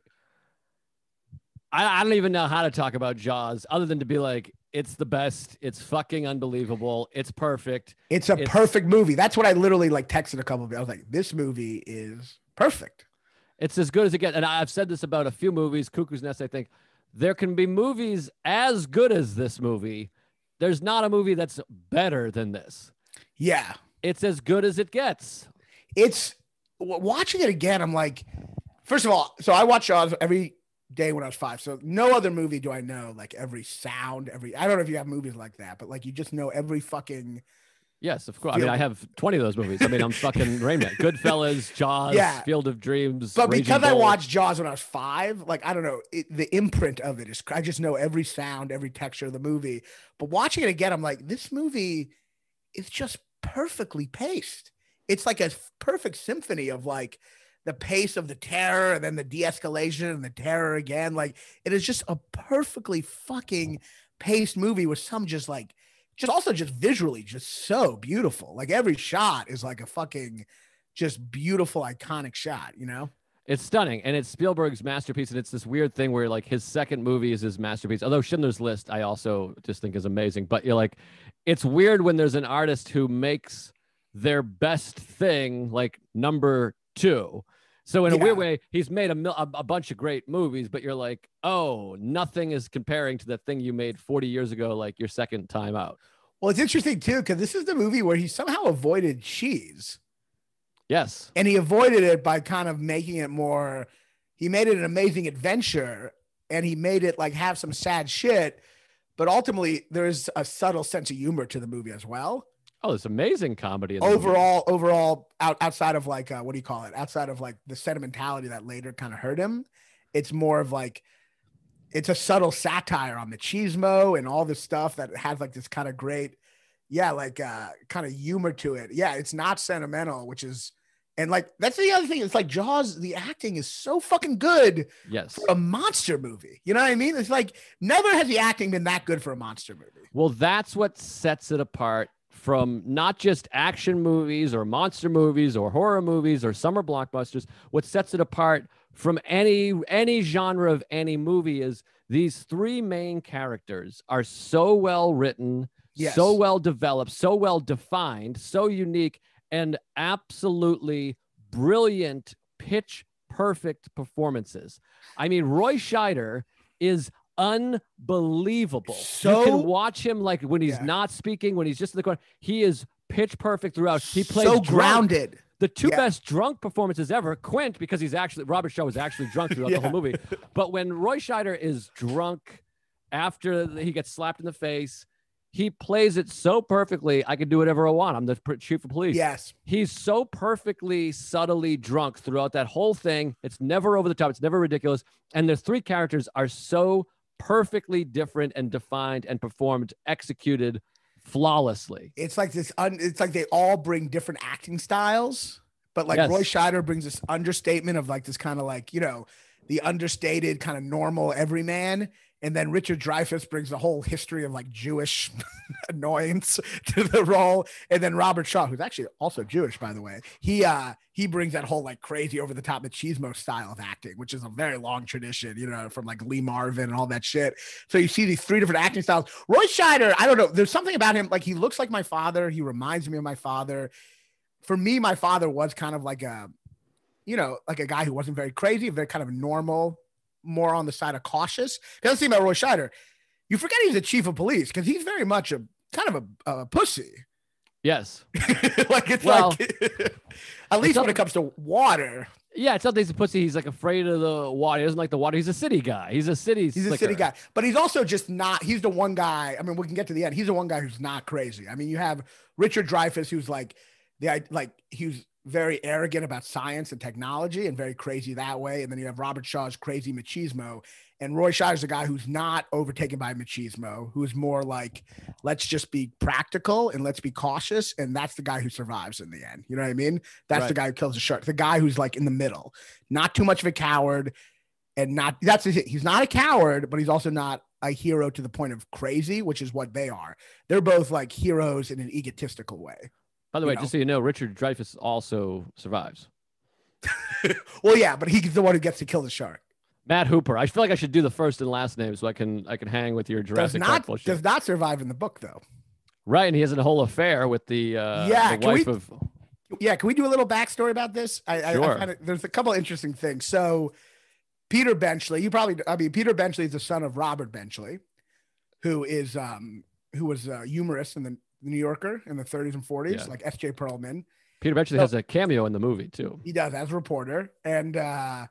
I don't even know how to talk about Jaws other than to be like, it's the best. It's fucking unbelievable. It's perfect.
It's perfect movie. That's what I literally like texted a couple of people. I was like, this movie is perfect.
It's as good as it gets. And I've said this about a few movies, Cuckoo's Nest, I think. There can be movies as good as this movie. There's not a movie that's better than this.
Yeah.
It's as good as it gets.
It's watching it again. I'm like, first of all, so I watch Jaws every day when I was 5. So no other movie do I know like every sound, I don't know if you have movies like that, but like you just know every fucking.
Yes, of course. I mean, I have 20 of those movies. I mean, I'm fucking Rain Man, Goodfellas, Jaws, Field of Dreams.
But because I watched Jaws when I was 5, like, I don't know, the imprint of it is, I just know every sound, every texture of the movie. But watching it again, I'm like, this movie is just perfectly paced. It's like a perfect symphony of like the pace of the terror and then the de-escalation and the terror again. Like, it is just a perfectly fucking paced movie with some just like, just visually, just so beautiful. Like every shot is like a fucking just beautiful, iconic shot, you know?
It's stunning. And it's Spielberg's masterpiece. And it's this weird thing where like his second movie is his masterpiece. Although Schindler's List, I also just think is amazing. But you're like, it's weird when there's an artist who makes their best thing like number 2. So in a weird way, he's made a bunch of great movies, but you're like, oh, nothing is comparing to the thing you made 40 years ago, like your second time out.
Well, it's interesting, too, because this is the movie where he somehow avoided cheese.
Yes.
And he avoided it by kind of making it more, he made it an amazing adventure, and he made it like have some sad shit, but ultimately there's a subtle sense of humor to the movie as well.
Oh, it's amazing comedy. In the
overall, outside of like what do you call it? Outside of like the sentimentality that later kind of hurt him, it's more of like it's a subtle satire on machismo and all this stuff that has like this kind of great, kind of humor to it. Yeah, it's not sentimental, which is. And like that's the other thing. It's like Jaws. The acting is so fucking good.
Yes,
for a monster movie. You know what I mean? It's like never has the acting been that good for a monster movie.
Well, that's what sets it apart from not just action movies or monster movies or horror movies or summer blockbusters. What sets it apart from any genre of any movie is these three main characters are so well written, so well developed, so well defined, so unique. And absolutely brilliant, pitch perfect performances. I mean, Roy Scheider is unbelievable. So, you can watch him like when he's not speaking, when he's just in the corner. He is pitch perfect throughout. He plays
so grounded.
The two best drunk performances ever. Quint, because Robert Shaw was actually drunk throughout the whole movie. But when Roy Scheider is drunk after he gets slapped in the face, he plays it so perfectly. I can do whatever I want. I'm the chief of police.
Yes.
He's so perfectly, subtly drunk throughout that whole thing. It's never over the top. It's never ridiculous. And the three characters are so perfectly different and defined and performed, executed flawlessly.
It's like this. It's like they all bring different acting styles, but like Roy Scheider brings this understatement of like this kind of like, the understated kind of normal everyman. And then Richard Dreyfuss brings the whole history of like Jewish annoyance to the role. And then Robert Shaw, who's actually also Jewish, by the way, he brings that whole like crazy over the top machismo style of acting, which is a very long tradition, from like Lee Marvin and all that shit. So you see these three different acting styles. Roy Scheider, I don't know. There's something about him. Like he looks like my father. He reminds me of my father. For me, my father was kind of like like a guy who wasn't very crazy, very kind of normal, more on the side of cautious. Because the thing about Roy Scheider, you forget he's the chief of police because he's very much a kind of a pussy.
Yes.
Like it's at least when it comes to water.
Yeah, it's not that he's a pussy. He's like afraid of the water. He doesn't like the water. He's a city guy. He's a city
guy. But he's also just not, he's the one guy. I mean, we can get to the end. He's the one guy who's not crazy. I mean, you have Richard Dreyfuss, who's he's very arrogant about science and technology and very crazy that way. And then you have Robert Shaw's crazy machismo. And Roy Scheider's a guy who's not overtaken by machismo, who's more like, let's just be practical and let's be cautious. And that's the guy who survives in the end. You know what I mean? That's the guy who kills the shark. The guy who's like in the middle, not too much of a coward and he's not a coward, but he's also not a hero to the point of crazy, which is what they are. They're both like heroes in an egotistical way.
By the way, just so you know, Richard Dreyfuss also survives.
Well, yeah, but he's the one who gets to kill the shark.
Matt Hooper. I feel like I should do the first and last name so I can hang with your Jurassic Park bullshit.
Does not survive in the book though.
Right, and he has a whole affair with the wife of.
Yeah, can we do a little backstory about this?
Sure.
There's a couple of interesting things. So, Peter Benchley, Peter Benchley is the son of Robert Benchley, who was a humorist in the New Yorker in the 30s and 40s, like S.J. Perlman.
Peter Benchley has a cameo in the movie too.
He does as a reporter, and I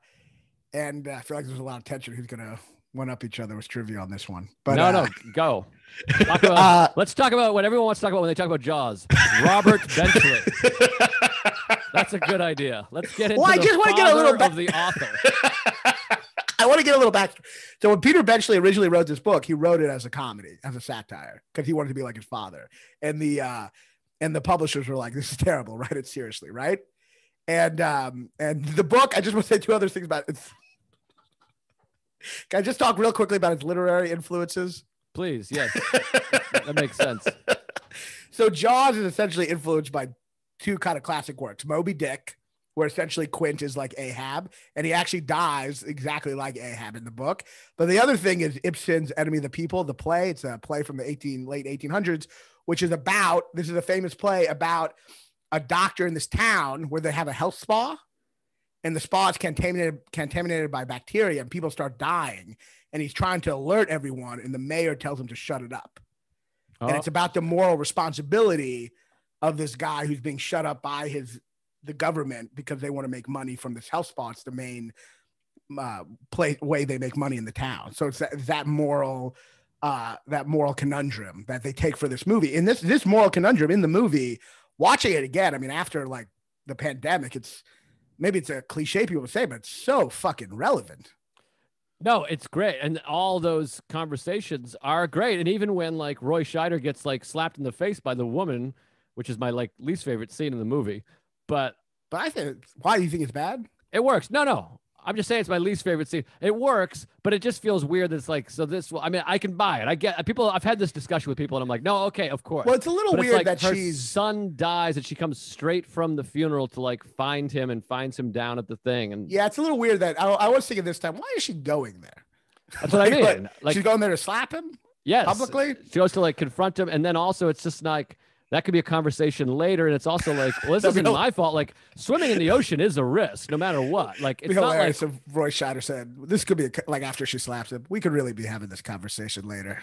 feel like there's a lot of tension. Who's gonna one up each other with trivia on this one? But
no, go. Let's talk about what everyone wants to talk about when they talk about Jaws. Robert Benchley. That's a good idea. Let's get into
I just want to get a little
of the author.
I want to get a little back. So when Peter Benchley originally wrote this book, he wrote it as a comedy, as a satire, because he wanted to be like his father. And the publishers were like, "This is terrible. Write it seriously, right?" And the book, I just want to say two other things about it. Can I just talk real quickly about its literary influences?
Please, yes. That makes sense.
So Jaws is essentially influenced by two kind of classic works. Moby Dick, where essentially Quint is like Ahab, and he actually dies exactly like Ahab in the book. But the other thing is Ibsen's Enemy of the People, the play. It's a play from the late 1800s, which is this is a famous play about a doctor in this town where they have a health spa, and the spa is contaminated by bacteria, and people start dying. And he's trying to alert everyone, and the mayor tells him to shut it up. Oh. And it's about the moral responsibility of this guy who's being shut up by the government because they want to make money from this health spa. It's the main way they make money in the town. So it's that moral that moral conundrum that they take for this movie. And this moral conundrum in the movie, watching it again, I mean, after like the pandemic, maybe it's a cliche people say, but it's so fucking relevant.
No, it's great. And all those conversations are great. And even when like Roy Scheider gets like slapped in the face by the woman, which is my like least favorite scene in the movie, but
I think, why do you think it's bad?
It works. No. I'm just saying it's my least favorite scene. It works, but it just feels weird that it's like, so this, I mean, I can buy it. I get people. I've had this discussion with people and I'm like, no, okay, of course.
Well, it's a little
but
weird
like
that
her
she's
son dies and she comes straight from the funeral to like find him and finds him down at the thing. And
yeah, it's a little weird that I was thinking this time, why is she going there?
That's what I mean.
Like she's going there to slap him?
Yes.
Publicly?
She goes to like confront him. And then also it's just like, that could be a conversation later. And it's also like, well, this isn't my fault. Like swimming in the ocean is a risk no matter what. Like it's not like
if Roy Scheider said, this could be like after she slaps him, we could really be having this conversation later.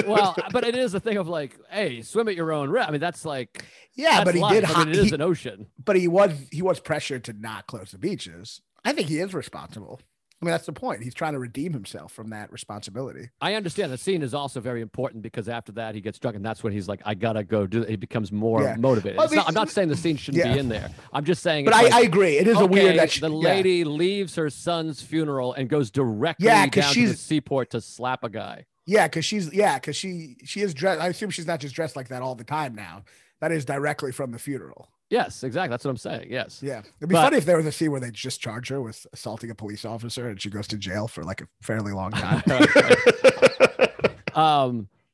Well, but it is a thing of like, hey, swim at your own risk. I mean, that's like,
yeah, but he did.
I mean, it is an ocean.
But he was pressured to not close the beaches. I think he is responsible. I mean, that's the point. He's trying to redeem himself from that responsibility.
I understand the scene is also very important because after that he gets drunk and that's when he's like, I gotta go do it. He becomes more motivated. Well, I'm not saying the scene shouldn't be in there. I'm just saying.
But I agree. It is a weird that
the lady leaves her son's funeral and goes directly down to the seaport to slap a guy.
Yeah, because she is dressed. I assume she's not just dressed like that all the time now. That is directly from the funeral.
Yes, exactly. That's what I'm saying. Yes.
Yeah. It'd be funny if there was a scene where they just charge her with assaulting a police officer and she goes to jail for like a fairly long time.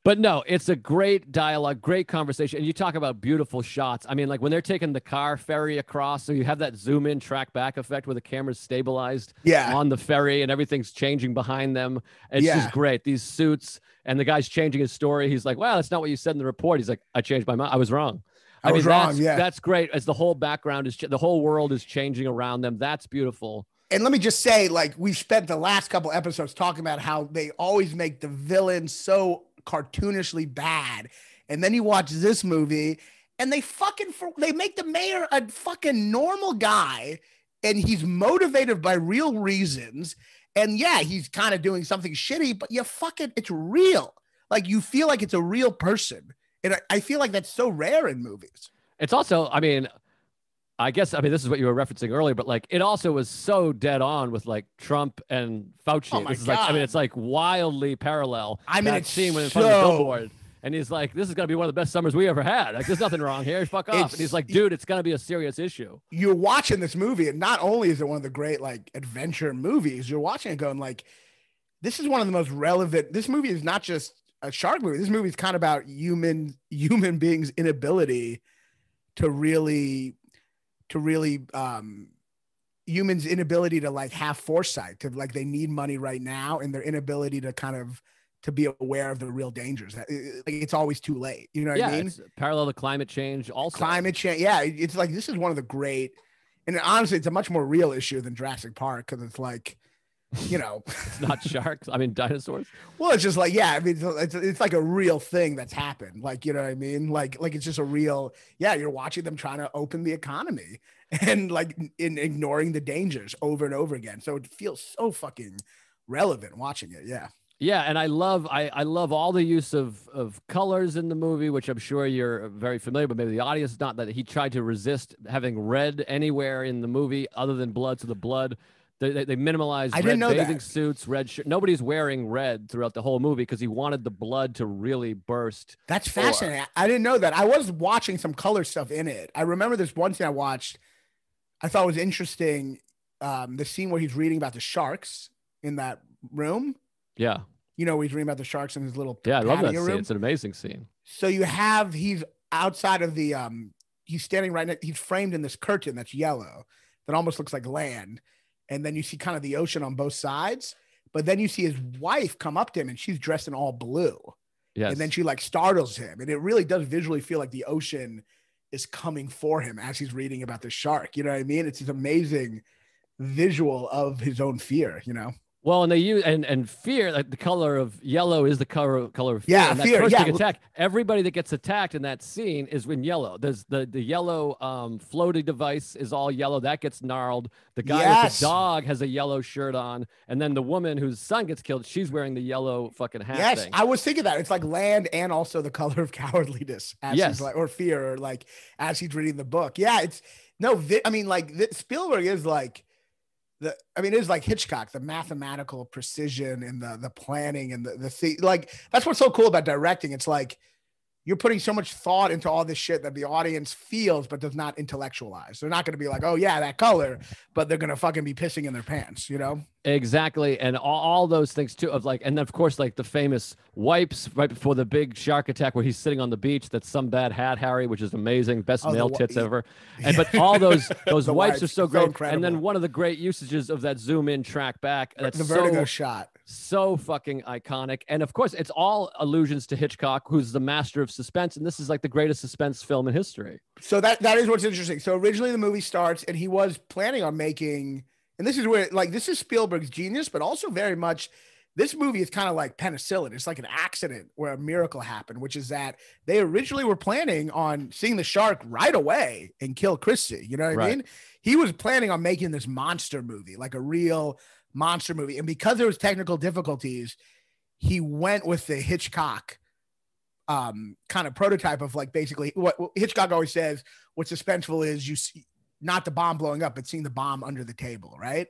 But no, it's a great dialogue, great conversation. And you talk about beautiful shots. I mean, like when they're taking the car ferry across, so you have that zoom in, track back effect where the camera's stabilized on the ferry and everything's changing behind them. It's just great. These suits and the guy's changing his story. He's like, well, that's not what you said in the report. He's like, I changed my mind. I was wrong. I mean, that's great. As the whole background the whole world is changing around them. That's beautiful.
And let me just say, like, we spent the last couple episodes talking about how they always make the villain so cartoonishly bad. And then you watch this movie and they make the mayor a fucking normal guy and he's motivated by real reasons. And yeah, he's kind of doing something shitty, but it's real. Like you feel like it's a real person. And I feel like that's so rare in movies.
It's also, I mean, this is what you were referencing earlier, but like it also was so dead on with like Trump and Fauci.
Oh my God.
It's like wildly parallel.
I mean,
it's scene when in front of the billboard. And he's like, this is going to be one of the best summers we ever had. Like, there's nothing wrong here. Fuck off. And he's like, dude, it's going to be a serious issue.
You're watching this movie, and not only is it one of the great like adventure movies, you're watching it going like, this is one of the most relevant. This movie is not just a shark movie. This movie is kind of about human beings' inability to really humans' inability to like have foresight, to like they need money right now, and their inability to kind of to be aware of the real dangers. Like, it's always too late. You know what I mean?
It's parallel to climate change. Also,
climate change. Yeah, it's like this is one of the great, and honestly, it's a much more real issue than Jurassic Park because it's like, you know,
it's not sharks. I mean, dinosaurs.
Well, it's just like, yeah, I mean, it's like a real thing that's happened. Like, you know what I mean? Like it's just a real, yeah, you're watching them trying to open the economy and like in ignoring the dangers over and over again. So it feels so fucking relevant watching it. Yeah.
Yeah, and I love all the use of colors in the movie, which I'm sure you're very familiar, but maybe the audience is not. That he tried to resist having red anywhere in the movie other than blood. So the blood, they minimalized red bathing suits, red shirt. Nobody's wearing red throughout the whole movie because he wanted the blood to really burst.
That's fascinating. I didn't know that. I was watching some color stuff in it. I remember this one scene I watched. I thought was interesting. The scene where he's reading about the sharks in that room.
Yeah.
You know, he's reading about the sharks in his little
I love that
room.
Scene. It's an amazing scene.
So he's outside of the, he's standing right next, he's framed in this curtain that's yellow that almost looks like land. And then you see kind of the ocean on both sides, but then you see his wife come up to him and she's dressed in all blue.
Yes.
And then she like startles him. And it really does visually feel like the ocean is coming for him as he's reading about the shark. You know what I mean? It's this amazing visual of his own fear, you know?
Well, and they use and fear, like the color of yellow is the color of fear.
Yeah,
And that
fear.
first
Yeah,
big attack, everybody that gets attacked in that scene is in yellow. There's the yellow floating device is all yellow. That gets gnarled. The guy with the dog has a yellow shirt on, and then the woman whose son gets killed, she's wearing the yellow fucking hat thing.
I was thinking that it's like land and also the color of cowardliness as he's like, or fear, or like as he's reading the book. Yeah, it's no. I mean, like Spielberg is like. It is like Hitchcock, the mathematical precision and the planning and the like, that's what's so cool about directing. It's like, you're putting so much thought into all this shit that the audience feels, but does not intellectualize. They're not going to be like, oh yeah, that color, but they're going to fucking be pissing in their pants, you know?
Exactly. And all those things too, of like, and then of course, like the famous wipes right before the big shark attack where he's sitting on the beach. That's Some Bad Hat Harry, which is amazing. Best male tits ever. And, but all those wipes are so great. And then one of the great usages of that zoom in track back. That's
the vertigo shot.
So fucking iconic. And of course, it's all allusions to Hitchcock, who's the master of suspense. And this is like the greatest suspense film in history.
So that is what's interesting. So originally the movie starts and he was planning on making, and this is where, like, this is Spielberg's genius, but also very much this movie is kind of like penicillin. It's like an accident where a miracle happened, which is that they originally were planning on seeing the shark right away and kill Christie. You know what I mean? He was planning on making this monster movie, like a real monster movie. And because there was technical difficulties, he went with the Hitchcock kind of prototype of, like, basically what Hitchcock always says, what suspenseful is, you see not the bomb blowing up, but seeing the bomb under the table. Right.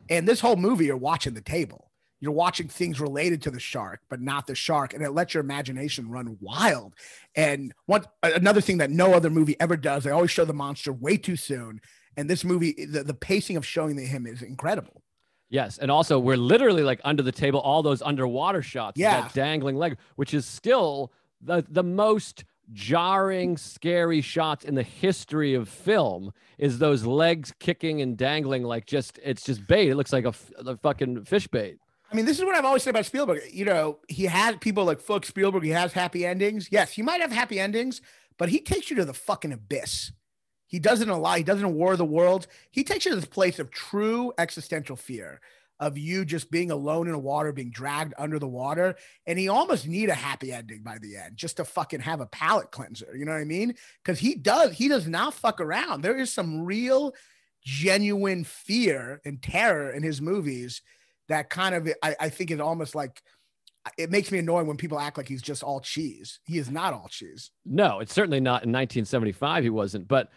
And this whole movie, you're watching the table, you're watching things related to the shark, but not the shark. And it lets your imagination run wild. And another thing that no other movie ever does, they always show the monster way too soon. And this movie, the pacing of showing him is incredible.
Yes. And also we're literally like under the table, all those underwater shots, that dangling leg, which is still the most jarring, scary shots in the history of film, is those legs kicking and dangling like it's just bait. It looks like a fucking fish bait.
I mean, this is what I've always said about Spielberg. You know, he had people like, fuck Spielberg, he has happy endings. Yes, he might have happy endings, but he takes you to the fucking abyss. He doesn't allow, he doesn't war the world. He takes you to this place of true existential fear, of you just being alone in the water, being dragged under the water. And he almost need a happy ending by the end just to fucking have a palate cleanser. You know what I mean? Because he does not fuck around. There is some real, genuine fear and terror in his movies that kind of, I think is almost like, it makes me annoying when people act like he's just all cheese. He is not all cheese.
No, it's certainly not. In 1975, he wasn't. But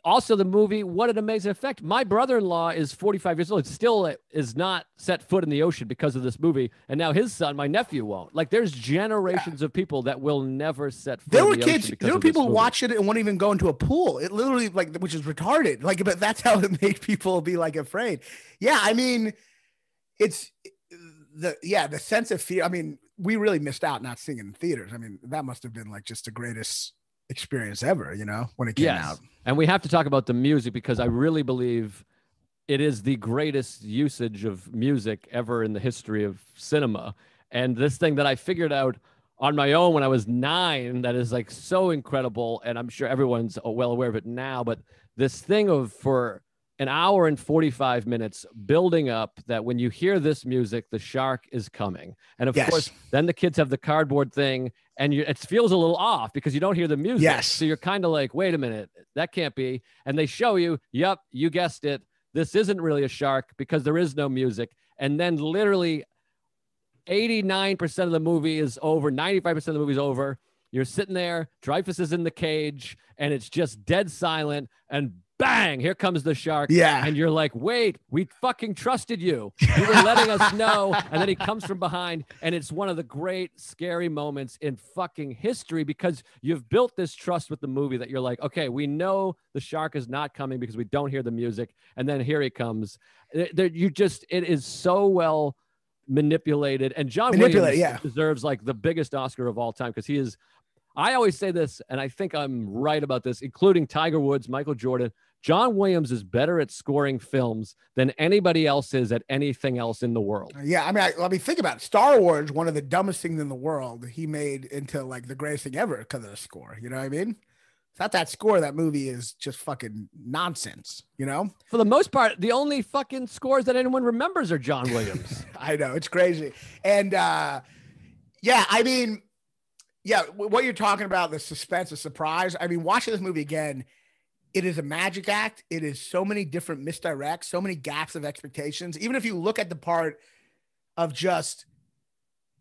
also the movie, what an amazing effect. My brother-in-law is 45 years old. Still is not set foot in the ocean because of this movie. And now his son, my nephew, won't. Like, there's generations of people that will never set foot in the ocean.
There were people who watched it and wouldn't even go into a pool. It literally, like, which is retarded. Like, but that's how it made people be like afraid. Yeah. I mean, it's the sense of fear. I mean, we really missed out not seeing it in theaters. I mean, that must've been like just the greatest experience ever, you know, when it came out.
And we have to talk about the music, because I really believe it is the greatest usage of music ever in the history of cinema. And this thing that I figured out on my own when I was 9, that is like so incredible. And I'm sure everyone's well aware of it now, but this thing of, for an hour and 45 minutes, building up that when you hear this music, the shark is coming. And of course, then the kids have the cardboard thing, and it feels a little off because you don't hear the music.
Yes.
So you're kind of like, wait a minute, that can't be. And they show you, yep, you guessed it, this isn't really a shark because there is no music. And then literally 89% of the movie is over, 95% of the movie is over. You're sitting there, Dreyfus is in the cage, and it's just dead silent, and bang, here comes the shark.
Yeah.
And you're like, wait, we fucking trusted you. You were letting us know. And then he comes from behind, and it's one of the great scary moments in fucking history, because you've built this trust with the movie that you're like, okay, we know the shark is not coming because we don't hear the music. And then here he comes. It is so well manipulated. And John Williams deserves like the biggest Oscar of all time, because he is, I always say this, and I think I'm right about this, including Tiger Woods, Michael Jordan. John Williams is better at scoring films than anybody else is at anything else in the world.
Yeah, I mean, think about it. Star Wars, one of the dumbest things in the world, he made into like the greatest thing ever because of the score. You know what I mean? without that score, that movie is just fucking nonsense, you know?
For the most part, the only fucking scores that anyone remembers are John Williams.
I know, it's crazy. And yeah, I mean, yeah, what you're talking about, the suspense, the surprise. I mean, watching this movie again, it is a magic act. It is so many different misdirects, so many gaps of expectations. Even if you look at the part of just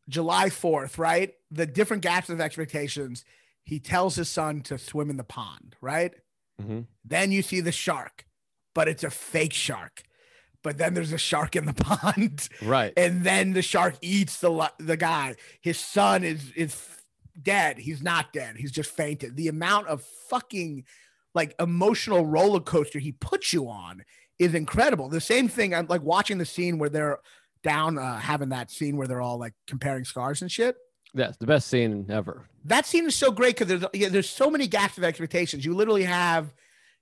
July 4th, right? The different gaps of expectations. He tells his son to swim in the pond, right?
Mm-hmm.
Then you see the shark, but it's a fake shark. But then there's a shark in the pond.
Right.
And then the shark eats the guy. His son is dead. He's not dead. He's just fainted. The amount of fucking like emotional roller coaster he puts you on is incredible. The same thing. I'm like watching the scene where they're down, having that scene where they're all like comparing scars and shit.
Yes, the best scene ever.
That scene is so great because there's so many gaps of expectations. You literally have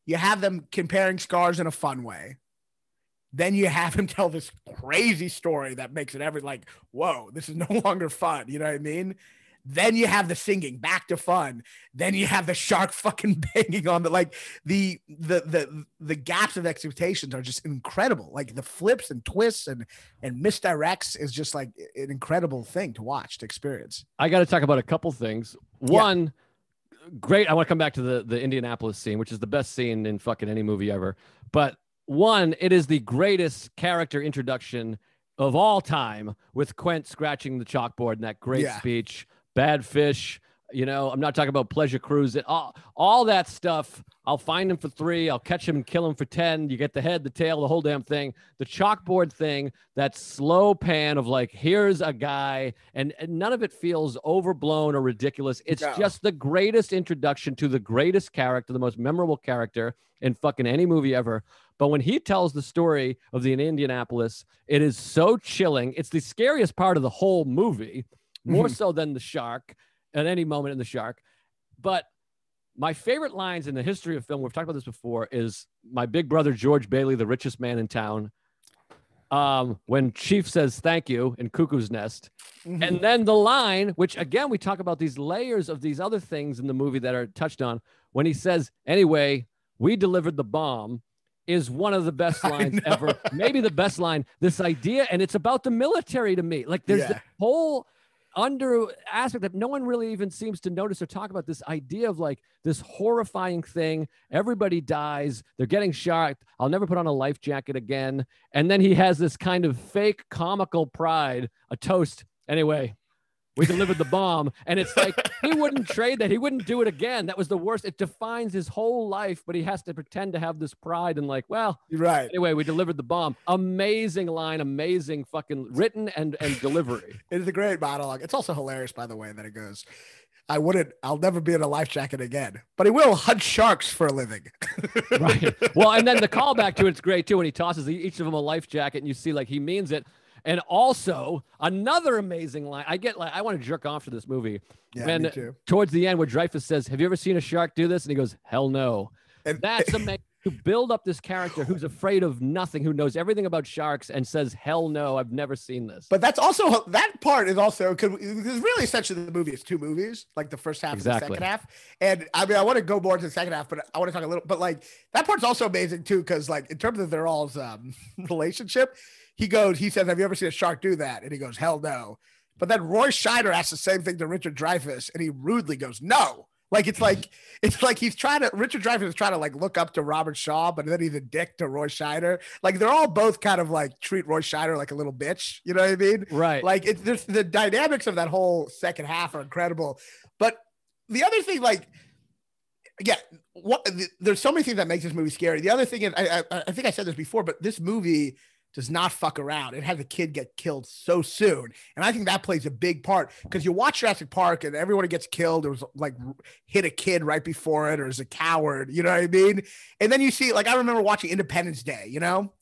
them comparing scars in a fun way. Then you have him tell this crazy story that makes it like, whoa, this is no longer fun. You know what I mean? Then you have the singing, back to fun. Then you have the shark fucking banging on the gaps of expectations are just incredible. Like the flips and twists and misdirects is just like an incredible thing to watch, to experience.
I got to talk about a couple things. One, great. I want to come back to the Indianapolis scene, which is the best scene in fucking any movie ever. But one, it is the greatest character introduction of all time, with Quint scratching the chalkboard in that great speech. Bad fish, you know, I'm not talking about Pleasure Cruise. All that stuff. I'll find him for 3. I'll catch him and kill him for 10. You get the head, the tail, the whole damn thing. The chalkboard thing, that slow pan of like, here's a guy, and none of it feels overblown or ridiculous. It's just the greatest introduction to the greatest character, the most memorable character in fucking any movie ever. But when he tells the story of the Indianapolis, it is so chilling. It's the scariest part of the whole movie. More so than the shark at any moment in the shark. But my favorite lines in the history of film, we've talked about this before, is my big brother, George Bailey, the richest man in town. When Chief says thank you in Cuckoo's Nest. And then the line, which again, we talk about these layers of these other things in the movie that are touched on. When he says, anyway, we delivered the bomb, is one of the best lines ever. Maybe the best line. This idea, and it's about the military to me. Like there's the whole under aspect that no one really even seems to notice or talk about, this idea of like this horrifying thing. Everybody dies. They're getting shocked. I'll never put on a life jacket again. And then he has this kind of fake comical pride, a toast. Anyway, we delivered the bomb. And it's like, he wouldn't trade that. He wouldn't do it again. That was the worst. It defines his whole life, but he has to pretend to have this pride and like, well,
right.
Anyway, we delivered the bomb. Amazing line, amazing fucking written and delivery.
It is a great monologue. It's also hilarious, by the way, that it goes, I'll never be in a life jacket again, but he will hunt sharks for a living.
Right. Well, and then the callback to it's great too, when he tosses each of them a life jacket and you see like he means it. And also another amazing line. I want to jerk off to this movie.
Yeah,
when
me too.
Towards the end where Dreyfus says, have you ever seen a shark do this? And he goes, hell no. And that's amazing. To build up this character who's afraid of nothing, who knows everything about sharks and says, hell no, I've never seen this.
But that's also, that part is also, because really essentially the movie is 2 movies, like the first half and the second half. And I mean, I want to go more to the second half, but I want to talk a little, but like that part's also amazing too. Cause like in terms of their all's relationship, he says, have you ever seen a shark do that? And he goes, hell no. But then Roy Scheider asks the same thing to Richard Dreyfuss, and he rudely goes, no. Like, it's like Richard Dreyfuss is trying to like look up to Robert Shaw, but then he's a dick to Roy Scheider. Like, they're all both kind of like treat Roy Scheider like a little bitch. You know what I mean?
Right.
Like, there's the dynamics of that whole second half are incredible. But the other thing, like, yeah, there's so many things that makes this movie scary. The other thing is, I think I said this before, but this movie does not fuck around. It has a kid get killed so soon. And I think that plays a big part, because you watch Jurassic Park and everyone who gets killed, it was like hit a kid right before it or is a coward, you know what I mean? And then you see, like, I remember watching Independence Day, you know?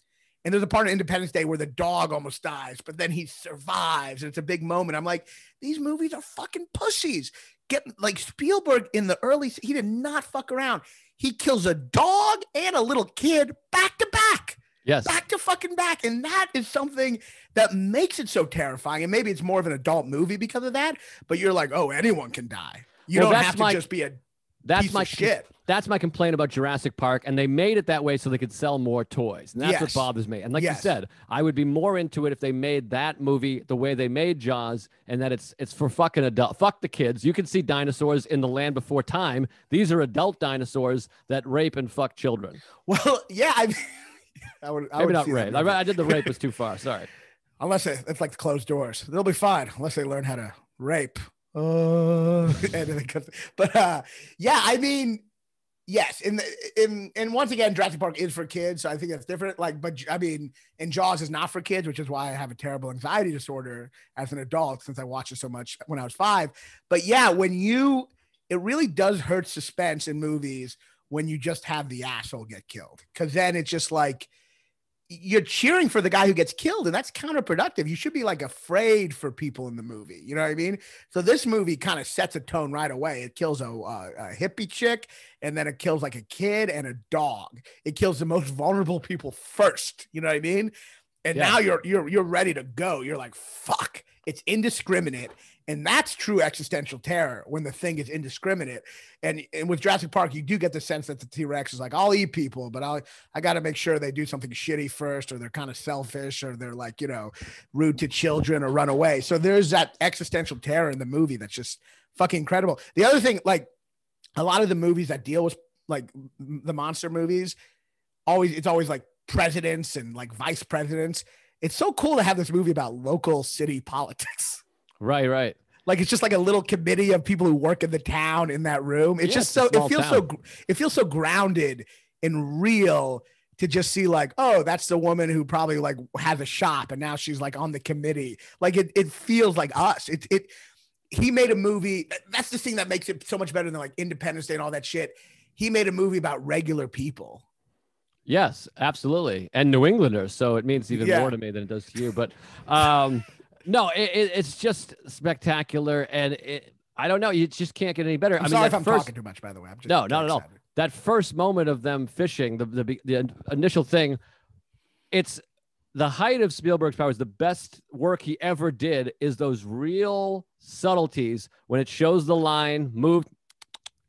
And there's a part of Independence Day where the dog almost dies, but then he survives and it's a big moment. I'm like, these movies are fucking pussies. Get like Spielberg in the he did not fuck around. He kills a dog and a little kid back to back.
Yes.
Back to fucking back. And that is something that makes it so terrifying. And maybe it's more of an adult movie because of that, but you're like, oh, anyone can die. You don't have to just be a
That's
piece
my
of shit.
That's my complaint about Jurassic Park, and they made it that way so they could sell more toys, and that's what bothers me. And like you said, I would be more into it if they made that movie the way they made Jaws, and that it's for fucking adult. Fuck the kids. You can see dinosaurs in the Land Before Time. These are adult dinosaurs that rape and fuck children.
Well, yeah, I would
Maybe not rape. I did the rape was too far. Sorry.
Unless it's like the closed doors, they'll be fine unless they learn how to rape. But yeah, I mean, yes, and once again, Jurassic Park is for kids, so I think that's different. Like, but I mean, and Jaws is not for kids, which is why I have a terrible anxiety disorder as an adult since I watched it so much when I was 5. But yeah, it really does hurt suspense in movies when you just have the asshole get killed, because then it's just like you're cheering for the guy who gets killed, and that's counterproductive. You should be like afraid for people in the movie. You know what I mean? So this movie kind of sets a tone right away. It kills a hippie chick, and then it kills like a kid and a dog. It kills the most vulnerable people first. You know what I mean? And now you're ready to go. You're like, fuck, it's indiscriminate. And that's true existential terror when the thing is indiscriminate. And with Jurassic Park, you do get the sense that the T-Rex is like, I'll eat people, but I got to make sure they do something shitty first, or they're kind of selfish, or they're like, rude to children or run away. So there's that existential terror in the movie that's just fucking incredible. The other thing, like a lot of the movies that deal with like the monster movies, it's always like presidents and like vice presidents. It's so cool to have this movie about local city politics.
Right.
Like it's just like a little committee of people who work in the town in that room. It's just it feels so grounded and real to just see like, oh, that's the woman who probably like has a shop and now she's like on the committee. Like it feels like us. He made a movie. That's the thing that makes it so much better than like Independence Day and all that shit. He made a movie about regular people.
Yes, absolutely. And New Englanders. So it means even more to me than it does to you. But no, it's just spectacular. And I don't know. You just can't get any better.
I'm sorry if I'm talking too much, by the way. I'm just
not at all. That first moment of them fishing, the initial thing, it's the height of Spielberg's powers. The best work he ever did is those real subtleties when it shows the line move,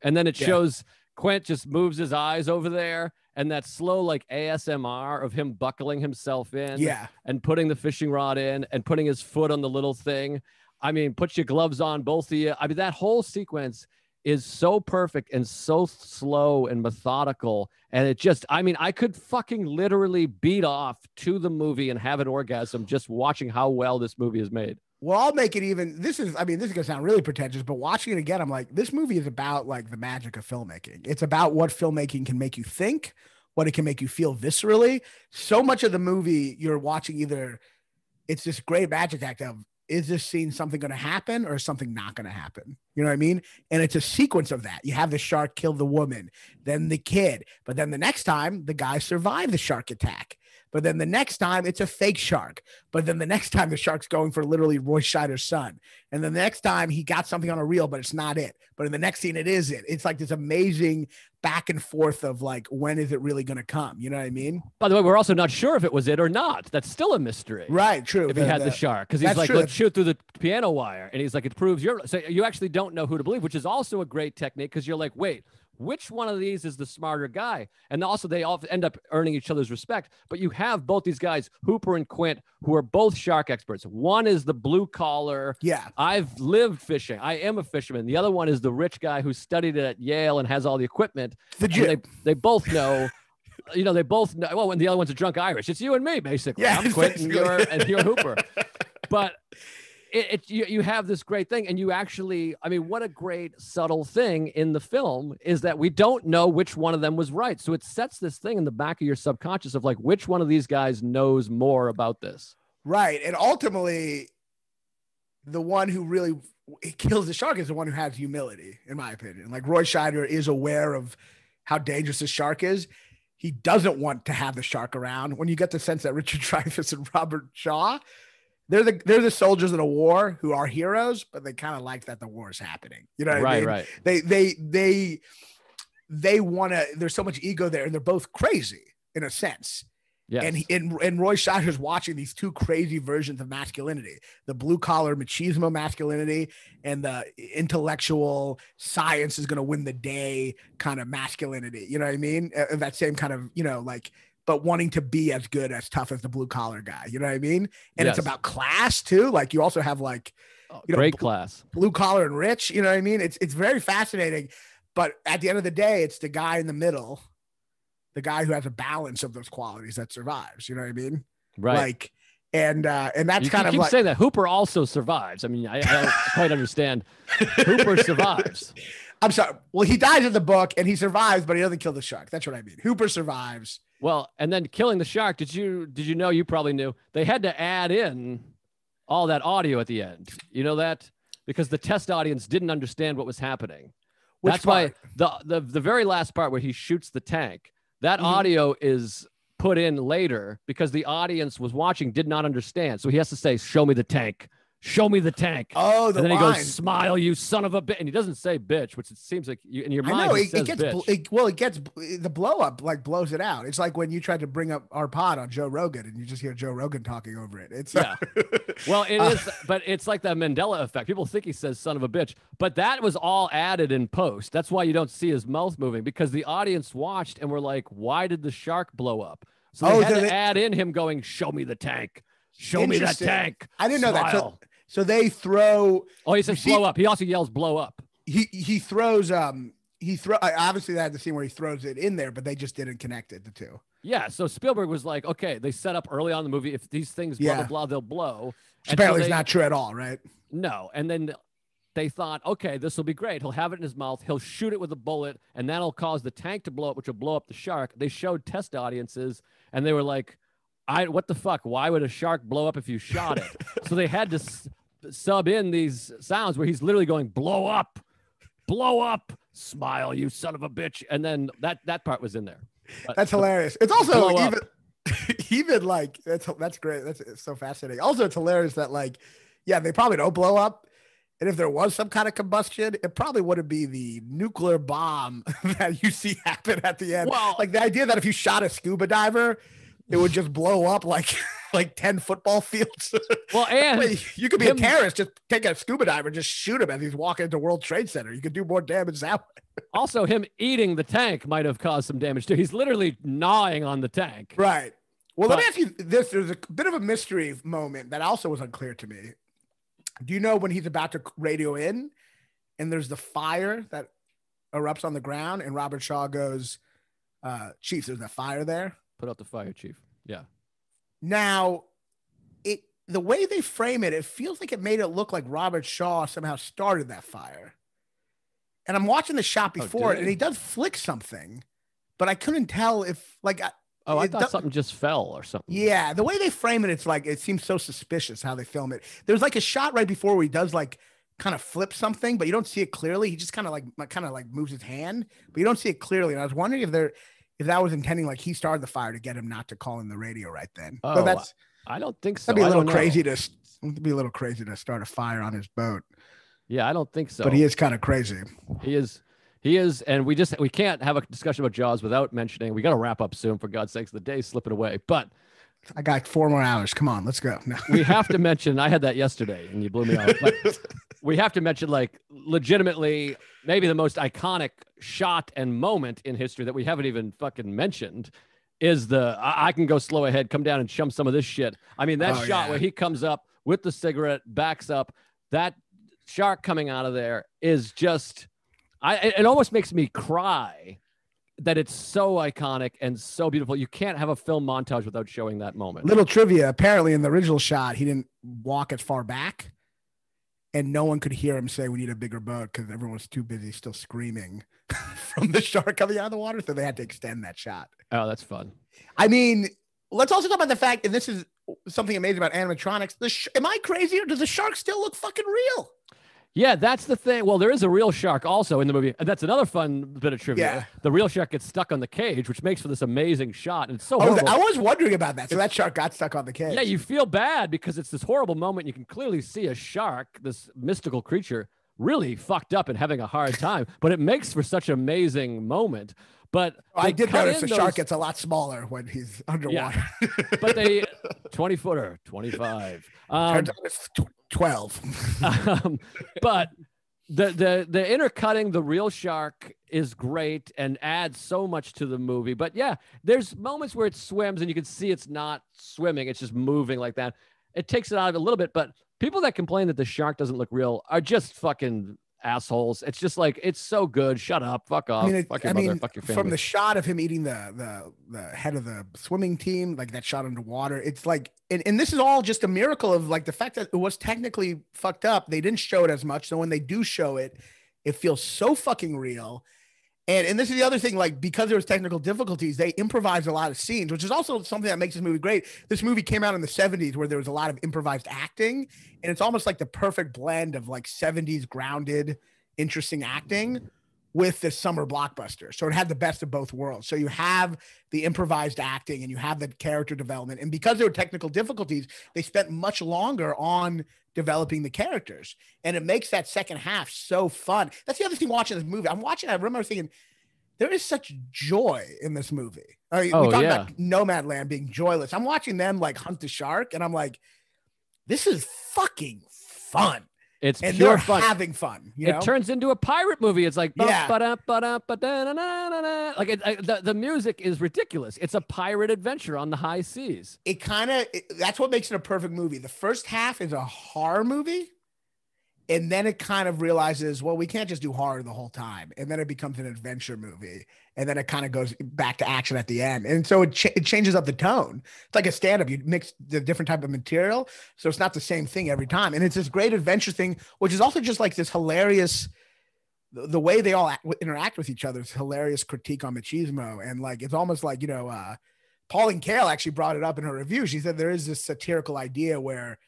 and then it shows Quint just moves his eyes over there. And that slow, like ASMR of him buckling himself in, and putting the fishing rod in, and putting his foot on the little thing. I mean, put your gloves on, both of you. I mean, that whole sequence is so perfect and so slow and methodical. And it just, I mean, I could fucking literally beat off to the movie and have an orgasm just watching how well this movie is made.
Well, I'll make it even. This is going to sound really pretentious, but watching it again, I'm like, this movie is about like the magic of filmmaking. It's about what filmmaking can make you think, what it can make you feel viscerally. So much of the movie you're watching, either it's this great magic act of, is this scene something going to happen or is something not going to happen? You know what I mean? And it's a sequence of that. You have the shark kill the woman, then the kid, but then the next time the guy survived the shark attack. But then the next time it's a fake shark. But then the next time the shark's going for literally Roy Scheider's son. And then the next time he got something on a reel, but it's not it. But in the next scene, it is it. It's like this amazing back and forth of like, when is it really going to come? You know what I mean?
By the way, we're also not sure if it was it or not. That's still a mystery.
Right, true.
If he had the shark. Because he's like, let's shoot through the piano wire. And he's like, it proves you're... So you actually don't know who to believe, which is also a great technique because you're like, wait, which one of these is the smarter guy? And also they all end up earning each other's respect. But you have both these guys, Hooper and Quint, who are both shark experts. One is the blue collar.
Yeah.
I've lived fishing. I am a fisherman. The other one is the rich guy who studied it at Yale and has all the equipment. They both know. They both know. Well, when the other one's a drunk Irish, it's you and me, basically.
Yeah,
I'm Quint and you're Hooper. But you have this great thing, and you actually, I mean, what a great subtle thing in the film is that we don't know which one of them was right. So it sets this thing in the back of your subconscious of like, which one of these guys knows more about this?
Right. And ultimately, the one who really kills the shark is the one who has humility, in my opinion. Like Roy Scheider is aware of how dangerous the shark is. He doesn't want to have the shark around. When you get the sense that Richard Dreyfuss and Robert Shaw, they're the soldiers in a war who are heroes, but they kind of like that the war is happening. You know what I mean?
Right.
They want to, there's so much ego there, and they're both crazy in a sense.
Yes.
And Roy Scheider's watching these two crazy versions of masculinity, the blue collar machismo masculinity and the intellectual science is going to win the day kind of masculinity. You know what I mean? That same kind of, like, but wanting to be as good, as tough as the blue collar guy. You know what I mean? And It's about class too. Like you also have like,
great class,
blue collar and rich. You know what I mean? It's very fascinating. But at the end of the day, it's the guy in the middle, the guy who has a balance of those qualities that survives. You know what I mean?
Right.
Like, and that's kind of
keep
like
saying that Hooper also survives. I mean, I don't quite understand. Hooper survives.
I'm sorry. Well, he dies in the book and he survives, but he doesn't kill the shark. That's what I mean. Hooper survives.
Well, and then killing the shark. Did you know? You probably knew they had to add in all that audio at the end. You know that because the test audience didn't understand what was happening. That's why the very last part where he shoots the tank, that audio is put in later because the audience was watching did not understand. So he has to say, "Show me the tank. Show me the tank."
Oh,
and then he goes, "Smile, you son of a bitch." And he doesn't say bitch, which it seems like in your mind.
I know,
it says bitch.
it gets the blow up, like blows it out. It's like when you tried to bring up our pod on Joe Rogan and you just hear Joe Rogan talking over it. It's
Well, it is, but it's like the Mandela effect. People think he says son of a bitch, but that was all added in post. That's why you don't see his mouth moving because the audience watched and were like, why did the shark blow up? So they had to add in him going, "Show me the tank. Show me that tank."
I didn't know that. So they throw.
Oh, he says blow up. He also yells blow up.
He throws. Obviously, they had the scene where he throws it in there, but they just didn't connect it, the two.
Yeah. So Spielberg was like, okay, they set up early on in the movie. If these things blah blah blah, they'll blow.
Apparently, it's not true at all, right?
No. And then they thought, okay, this will be great. He'll have it in his mouth. He'll shoot it with a bullet, and that'll cause the tank to blow up, which will blow up the shark. They showed test audiences, and they were like, what the fuck? Why would a shark blow up if you shot it? So they had to sub in these sounds where he's literally going, blow up, smile, you son of a bitch. And then that part was in there. But,
that's hilarious. It's also even like, that's great. It's so fascinating. Also, it's hilarious that like, yeah, they probably don't blow up. And if there was some kind of combustion, it probably wouldn't be the nuclear bomb that you see happen at the end.
Well,
like the idea that if you shot a scuba diver, it would just blow up like 10 football fields.
Well, and
you could be a terrorist, just take a scuba diver, just shoot him as he's walking into World Trade Center. You could do more damage that way.
Also, him eating the tank might have caused some damage too. He's literally gnawing on the tank.
Right. Well, let me ask you this. There's a bit of a mystery moment that also was unclear to me. Do you know when he's about to radio in and there's the fire that erupts on the ground and Robert Shaw goes, "Chief, there's a fire there.
Put out the fire, Chief." Yeah.
Now, the way they frame it, it feels like it made it look like Robert Shaw somehow started that fire. And I'm watching the shot before it, and he does flick something, but I couldn't tell if like.
I thought something just fell or something.
Yeah, the way they frame it, it's like it seems so suspicious how they film it. There's like a shot right before where he does like kind of flip something, but you don't see it clearly. He just kind of like moves his hand, but you don't see it clearly. And I was wondering if that was intending like he started the fire to get him not to call in the radio right then.
Oh, but I don't think so.
That'd be a little crazy to start a fire on his boat.
Yeah, I don't think so.
But he is kind of crazy.
He is, and we can't have a discussion about Jaws without mentioning. We got to wrap up soon, for God's sakes. The day's slipping away, but
I got 4 more hours. Come on, let's go. No.
We have to mention. I had that yesterday, and you blew me off. But we have to mention, like, legitimately, maybe the most iconic shot and moment in history that we haven't even fucking mentioned is I can go slow ahead, come down and chum some of this shit. I mean, that shot where he comes up with the cigarette, backs up, that shark coming out of there is just. It almost makes me cry that it's so iconic and so beautiful. You can't have a film montage without showing that moment.
Little trivia. Apparently in the original shot, he didn't walk as far back and no one could hear him say, "We need a bigger boat," because everyone was too busy still screaming from the shark coming out of the water. So they had to extend that shot.
Oh, that's fun.
I mean, let's also talk about the fact, and this is something amazing about animatronics. Am I crazy or does the shark still look fucking real?
Yeah, that's the thing. Well, there is a real shark also in the movie. That's another fun bit of trivia.
Yeah.
The real shark gets stuck on the cage, which makes for this amazing shot. And it's so horrible.
I was wondering about that. So that shark got stuck on the cage.
Yeah, you feel bad because it's this horrible moment. You can clearly see a shark, this mystical creature, really fucked up and having a hard time. But it makes for such an amazing moment. But
I did notice the shark
those,
gets a lot smaller when he's underwater.
yeah, but they 20-footer, 25.
Turns out it's 12.
But the intercutting the real shark is great and adds so much to the movie. But yeah, there's moments where it swims and you can see it's not swimming, it's just moving like that. It takes it out of it a little bit, but people that complain that the shark doesn't look real are just fucking assholes. It's just like, it's so good. Shut up. Fuck off. Fuck your mother. Fuck your family.
From the shot of him eating the head of the swimming team, like that shot underwater, it's like, and this is all just a miracle of like the fact that it was technically fucked up. They didn't show it as much. So when they do show it, it feels so fucking real. And this is the other thing, like, because there was technical difficulties, they improvised a lot of scenes, which is also something that makes this movie great. This movie came out in the 70s where there was a lot of improvised acting, and it's almost like the perfect blend of like 70s grounded, interesting acting with the summer blockbuster. So it had the best of both worlds. So you have the improvised acting and you have the character development. And because there were technical difficulties, they spent much longer on developing the characters, and it makes that second half so fun. That's the other thing watching this movie. I remember thinking, there is such joy in this movie. We talk about Nomadland being joyless. I'm watching them like hunt the shark, and I'm like, this is fucking fun.
It's
and
pure
they're
fun.
Having fun.
It turns into a pirate movie. It's like,
yeah.
Like the music is ridiculous. It's a pirate adventure on the high seas.
That's what makes it a perfect movie. The first half is a horror movie, and then it kind of realizes, well, we can't just do horror the whole time. And then it becomes an adventure movie. And then it kind of goes back to action at the end. And so it changes up the tone. It's like a stand-up. You mix the different type of material. So it's not the same thing every time. And it's this great adventure thing, which is also just like this hilarious, the way they all interact with each other is hilarious critique on machismo. And like, it's almost like, Pauline Kael actually brought it up in her review. She said there is this satirical idea where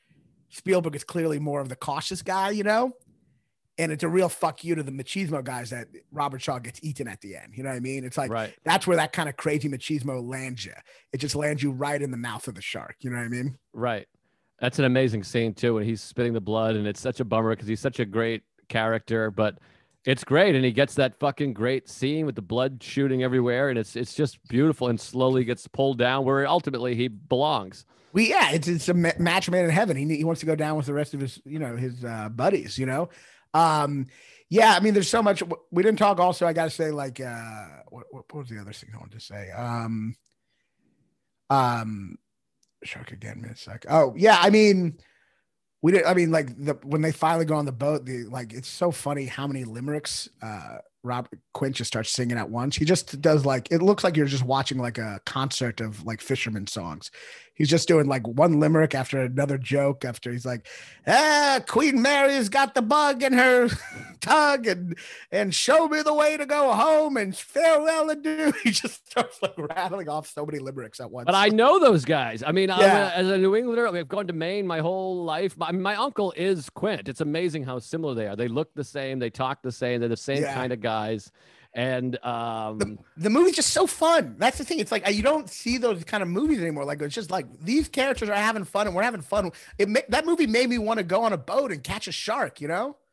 Spielberg is clearly more of the cautious guy, and it's a real fuck you to the machismo guys that Robert Shaw gets eaten at the end. You know what I mean? It's like, That's where that kind of crazy machismo lands you. It just lands you right in the mouth of the shark. You know what I mean?
Right. That's an amazing scene too, when he's spitting the blood, and it's such a bummer because he's such a great character, but it's great. And he gets that fucking great scene with the blood shooting everywhere. And it's just beautiful, and slowly gets pulled down where ultimately he belongs.
It's a match made in heaven. He wants to go down with the rest of his, his buddies, I mean, there's so much. We didn't talk also, I got to say, like, what was the other thing I wanted to say? Shark again, minute sec. Oh yeah. I mean, when they finally go on the boat, it's so funny how many limericks, Robert Quint just starts singing at once. He just does it looks like you're just watching like a concert of like fisherman songs. He's just doing like one limerick after another joke after he's like, Queen Mary's got the bug in her tug and show me the way to go home and farewell adieu. He just starts like rattling off so many limericks at once.
But I know those guys. I mean, as a New Englander, I've gone to Maine my whole life. My uncle is Quint. It's amazing how similar they are. They look the same. They talk the same. They're the same kind of guys. And the
movie's just so fun. That's the thing. It's like you don't see those kind of movies anymore. Like, it's just like these characters are having fun and we're having fun. That movie made me want to go on a boat and catch a shark,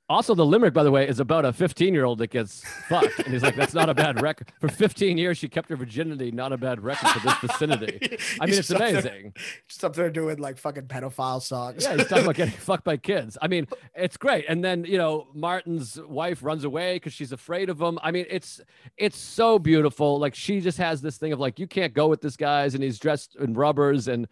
Also, the limerick, by the way, is about a 15-year-old that gets fucked. And he's like, that's not a bad record. For 15 years, she kept her virginity. Not a bad record for this vicinity. I mean, it's amazing.
Just up there doing like fucking pedophile songs.
Yeah, he's talking about getting fucked by kids. I mean, it's great. And then, Martin's wife runs away because she's afraid of him. I mean, it's so beautiful. Like, she just has this thing of like, you can't go with this guy's, and he's dressed in rubbers, and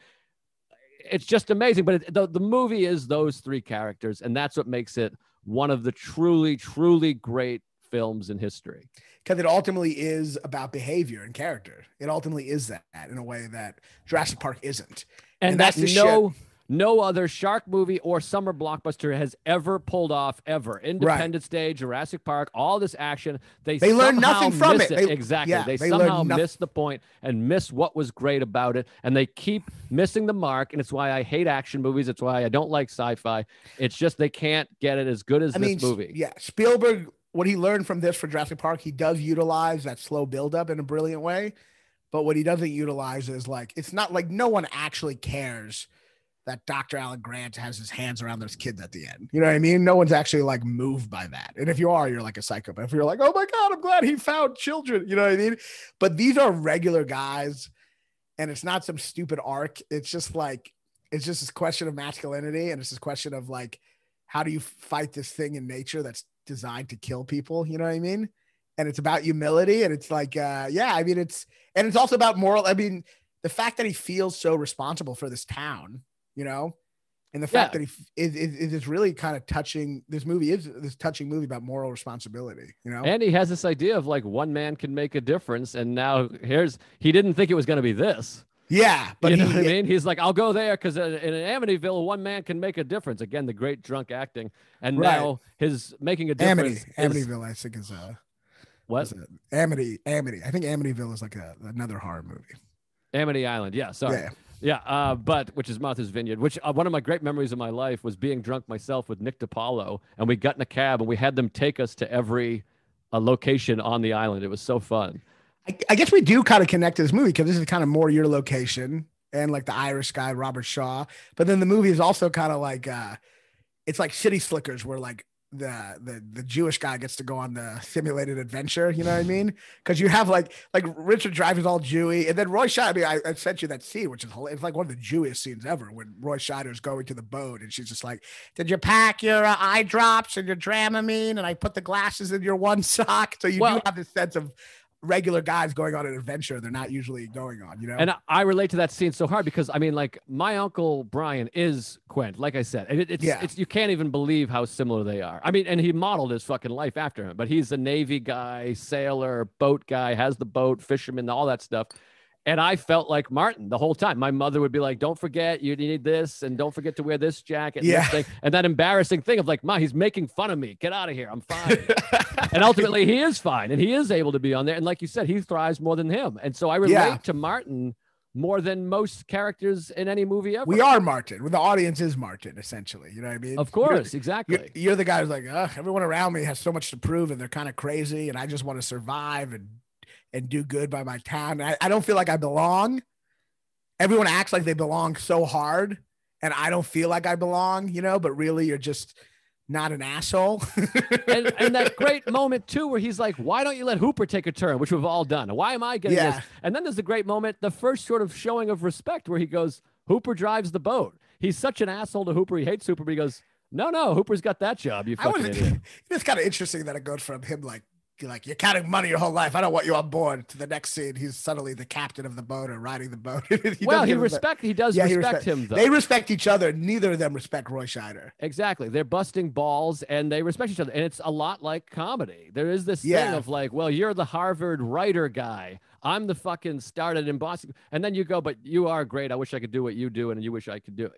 it's just amazing. But the movie is those three characters, and that's what makes it one of the truly, truly great films in history.
Because it ultimately is about behavior and character. It ultimately is that in a way that Jurassic Park isn't.
And that's no other shark movie or summer blockbuster has ever pulled off ever. Independence Day, Jurassic Park, all this action. They learn nothing from it. Exactly. They somehow miss the point and miss what was great about it. And they keep missing the mark. And it's why I hate action movies. It's why I don't like sci-fi. It's just they can't get it as good as this movie.
Yeah. Spielberg, what he learned from this for Jurassic Park, he does utilize that slow buildup in a brilliant way. But what he doesn't utilize is it's not like no one actually cares that Dr. Alan Grant has his hands around those kids at the end. You know what I mean? No one's actually like moved by that. And if you are, you're like a psychopath. If you're like, oh my God, I'm glad he found children. You know what I mean? But these are regular guys, and it's not some stupid arc. It's just this question of masculinity. And it's this question of like, how do you fight this thing in nature that's designed to kill people? You know what I mean? And it's about humility. And it's like, it's also about moral. I mean, the fact that he feels so responsible for this town, you know, and the fact that he is really kind of touching. This movie is this touching movie about moral responsibility, you know. And
he has this idea of like one man can make a difference, and now he didn't think it was going to be this.
Yeah, but
you know what I mean? He's like, I'll go there because in Amityville, one man can make a difference. Again, the great drunk acting, and now his making a difference.
Amityville, I think is
what?
Amity. I think Amityville is like another horror movie.
Amity Island, yeah. Sorry. Yeah, but which is Martha's Vineyard, which one of my great memories of my life was being drunk myself with Nick DiPaolo, and we got in a cab and we had them take us to every location on the island. It was so fun.
I guess we do kind of connect to this movie because this is kind of more your location and like the Irish guy, Robert Shaw. But then the movie is also kind of like, it's like City Slickers where like the Jewish guy gets to go on the simulated adventure. You know what I mean? Because you have like Richard Dreyfuss all Jewy, and then Roy Scheider. I mean, I sent you that scene, which is hilarious. It's like one of the Jewish scenes ever when Roy Scheider is going to the boat, and she's just like, "Did you pack your eye drops and your Dramamine?" And I put the glasses in your one sock. So you do have this sense of regular guys going on an adventure they're not usually going on, you know.
And I relate to that scene so hard because I mean, like, my uncle Brian is Quint, like I said, and it's you can't even believe how similar they are. I mean, and he modeled his fucking life after him, but he's a Navy guy, sailor, boat guy, has the boat, fisherman, all that stuff. And I felt like Martin the whole time. My mother would be like, don't forget, you need this, and don't forget to wear this jacket. And, this thing. And that embarrassing thing of like, Ma, he's making fun of me. Get out of here. I'm fine. And ultimately, he is fine. And he is able to be on there. And like you said, he thrives more than him. And so I relate to Martin more than most characters in any movie ever.
We are Martin. The audience is Martin, essentially. You know what I mean?
Of course, exactly.
You're the guy who's like, everyone around me has so much to prove, and they're kind of crazy, and I just want to survive and do good by my town. I don't feel like I belong. Everyone acts like they belong so hard, and I don't feel like I belong, you know, but really you're just not an asshole.
and that great moment too, where he's like, why don't you let Hooper take a turn, which we've all done? Why am I getting this? And then there's a great moment, the first sort of showing of respect where he goes, Hooper drives the boat. He's such an asshole to Hooper. He hates Hooper, but he goes, no, Hooper's got that job. You fucking idiot.
It's kind of interesting that it goes from him like you're counting money your whole life, I don't want you on board, to the next scene he's suddenly the captain of the boat or riding the boat. he does respect him though. They respect each other. Neither of them respect Roy Scheider.
Exactly. They're busting balls and they respect each other, and it's a lot like comedy. There is this thing of like, well, you're the Harvard writer guy, I'm the fucking started in Boston, and then you go, but you are great, I wish I could do what you do, and you wish I could do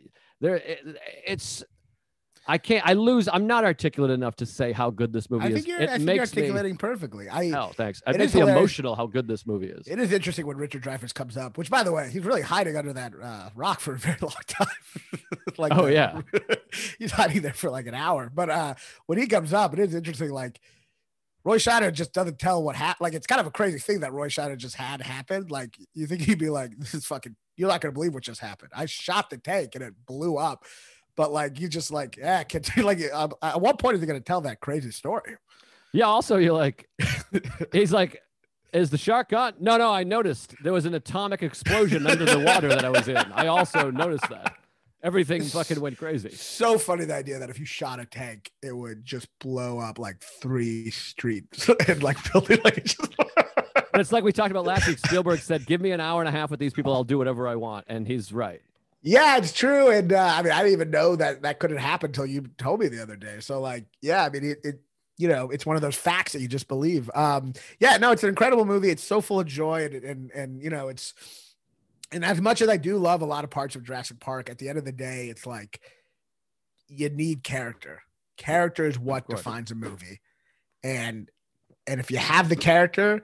it. I'm not articulate enough to say how good this movie is.
I think you're articulating perfectly.
Thanks. It makes me emotional how good this movie is.
It is interesting when Richard Dreyfuss comes up, which, by the way, he's really hiding under that rock for a very long time. He's hiding there for like an hour. But when he comes up, it is interesting. Like, Roy Scheider just doesn't tell what happened. Like, it's kind of a crazy thing that Roy Scheider just had happen. Like, you think he'd be like, this is fucking, you're not going to believe what just happened. I shot the tank and it blew up. But like, you just like, at what point is he going to tell that crazy story?
Yeah. Also, you're like, he's like, is the shark gone? No, I noticed there was an atomic explosion under the water that I was in. I also noticed that. Everything fucking went crazy.
So funny, the idea that if you shot a tank, it would just blow up like 3 streets and like build it like it's just.
But it's like we talked about last week. Spielberg said, give me an hour and a half with these people. I'll do whatever I want. And he's right.
Yeah, it's true. And I mean, I didn't even know that couldn't happen until you told me the other day. So like, yeah, I mean, it you know, it's one of those facts that you just believe. Yeah, no, it's an incredible movie. It's so full of joy. And you know, and as much as I do love a lot of parts of Jurassic Park, at the end of the day, it's like you need character. Character is what defines a movie. And if you have the character,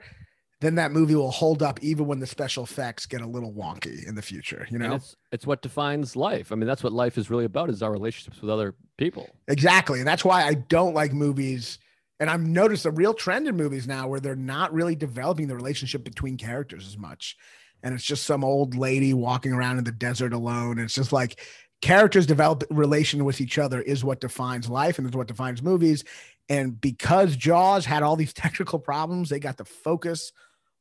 then that movie will hold up even when the special effects get a little wonky in the future, you know?
And it's what defines life. I mean, that's what life is really about, is our relationships with other people.
Exactly. And that's why I don't like movies. And I've noticed a real trend in movies now where they're not really developing the relationship between characters as much. And it's just some old lady walking around in the desert alone. And it's just like, characters develop relation with each other is what defines life and is what defines movies. And because Jaws had all these technical problems, they got to focus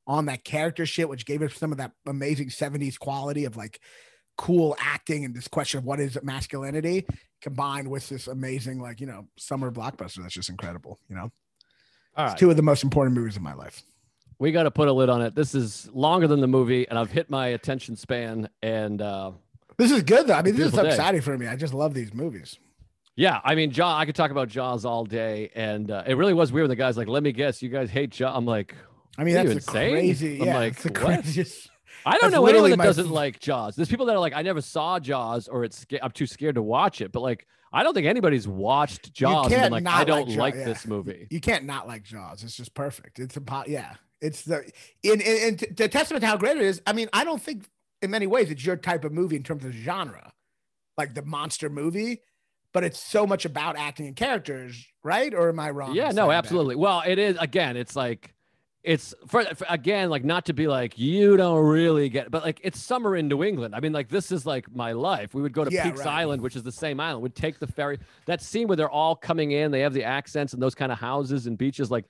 on that character shit, which gave us some of that amazing 70s quality of like cool acting and this question of what is masculinity combined with this amazing, like, you know, summer blockbuster. That's just incredible. You know,
all right.
It's two of the most important movies of my life.
We got to put a lid on it. This is longer than the movie, and I've hit my attention span. And
this is good, though. I mean, this is so exciting for me. I just love these movies.
Yeah, I mean, Jaws. I could talk about Jaws all day, and it really was weird. The guy's like, "Let me guess, you guys hate Jaws." I'm like,
I mean, that's crazy.
I'm like,
the craziest.
I don't know anyone that doesn't like Jaws. There's people that are like, I never saw Jaws, or I'm too scared to watch it. But like, I don't think anybody's watched Jaws and been like, I don't like this movie.
You can't not like Jaws. It's just perfect. It's It's the testament to how great it is. I mean, I don't think in many ways it's your type of movie in terms of genre, like the monster movie. But it's so much about acting and characters, right? Or am I wrong?
Yeah, no, absolutely. Well, it is. Again, it's like, it's for again, like, not to be like, you don't really get it, but like, it's summer in New England. I mean, like, this is like my life. We would go to Peaks Island, which is the same island. We'd take the ferry. That scene where they're all coming in, they have the accents and those kind of houses and beaches. Like,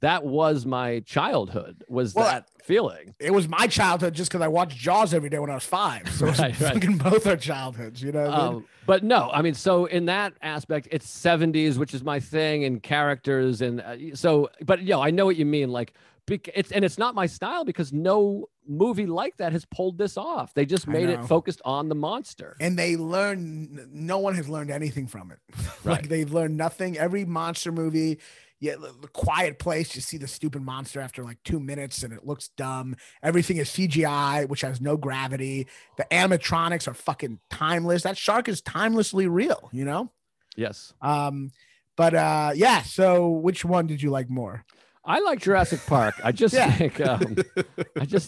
that was my childhood, that feeling.
It was my childhood just because I watched Jaws every day when I was 5. So fucking both our childhoods, you know what I mean?
But no, I mean, so in that aspect, it's 70s, which is my thing, and characters. And but I know what you mean. Like, it's not my style because no movie like that has pulled this off. They just made it focused on the monster.
And no one has learned anything from it. Like, they've learned nothing. Every monster movie, the Quiet Place, you see the stupid monster after like 2 minutes and it looks dumb. Everything is CGI, which has no gravity. The animatronics are fucking timeless. That shark is timelessly real, you know?
Yes.
So which one did you like more?
I like Jurassic Park. I just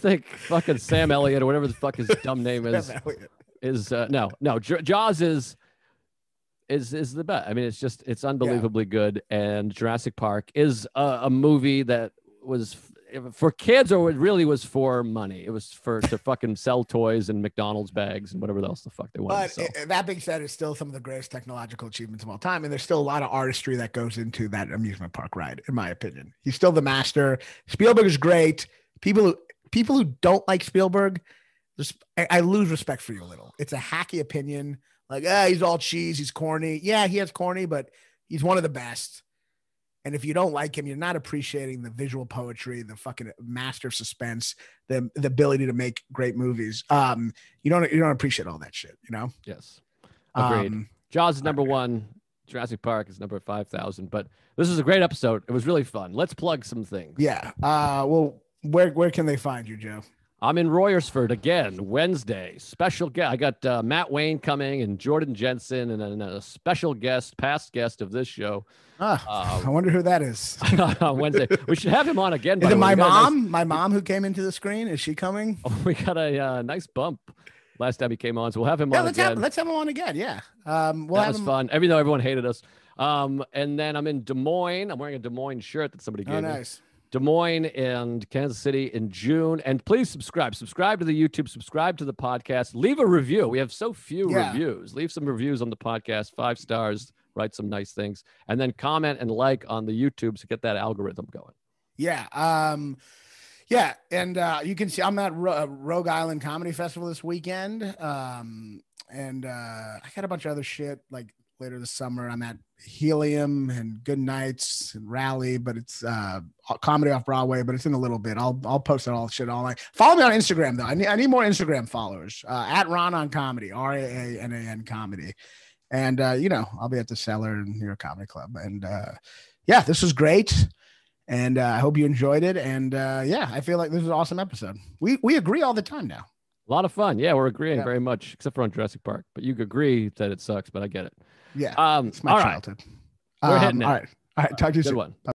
think fucking Sam Elliott or whatever the fuck his dumb name is Jaws is the best. I mean, it's unbelievably good. And Jurassic Park is a movie that was for kids, or it really was for money. It was to fucking sell toys and McDonald's bags and whatever else the fuck they wanted to sell.
But that being said, it's still some of the greatest technological achievements of all time. And there's still a lot of artistry that goes into that amusement park ride, in my opinion. He's still the master. Spielberg is great. People who don't like Spielberg, I lose respect for you a little. It's a hacky opinion. Like, he's all cheese. He's corny. Yeah, he is corny, but he's one of the best. And if you don't like him, you're not appreciating the visual poetry, the fucking master of suspense, the ability to make great movies. You don't appreciate all that shit, you know?
Yes. Agreed. Jaws is number 1. Jurassic Park is number 5,000. But this is a great episode. It was really fun. Let's plug some things.
Yeah. Well, where can they find you, Joe?
I'm in Royersford again, Wednesday. Special guest. I got Matt Wayne coming and Jordan Jensen and a special guest, past guest of this show.
I wonder who that is.
On Wednesday. We should have him on again.
Is it my mom? My mom who came into the screen? Is she coming?
Oh, we got a nice bump last time he came on, so we'll have him on again.
Let's have him on again. Yeah.
That was fun. Even though everyone hated us. And then I'm in Des Moines. I'm wearing a Des Moines shirt that somebody gave me.
Nice.
Des Moines and Kansas City in June. And please subscribe to the YouTube, subscribe to the podcast, leave a review. We have so few reviews. Leave some reviews on the podcast, 5 stars, write some nice things, and then comment and like on the YouTube to get that algorithm going.
Yeah. And you can see I'm at Rogue Island Comedy Festival this weekend. I got a bunch of other shit like later this summer. I'm at Helium and Good Nights and Rally, but it's comedy off Broadway, but it's in a little bit. I'll post it all shit online. Follow me on Instagram though. I need more Instagram followers. At Raanan Comedy, Raanan Comedy. And I'll be at the Cellar and New York Comedy Club. And this was great. And I hope you enjoyed it. And I feel like this was an awesome episode. We agree all the time now.
A lot of fun. Yeah, we're agreeing very much, except for on Jurassic Park. But you agree that it sucks, but I get it.
Yeah, it's my childhood.
We're hitting it.
All right. Talk to you soon.
Good one.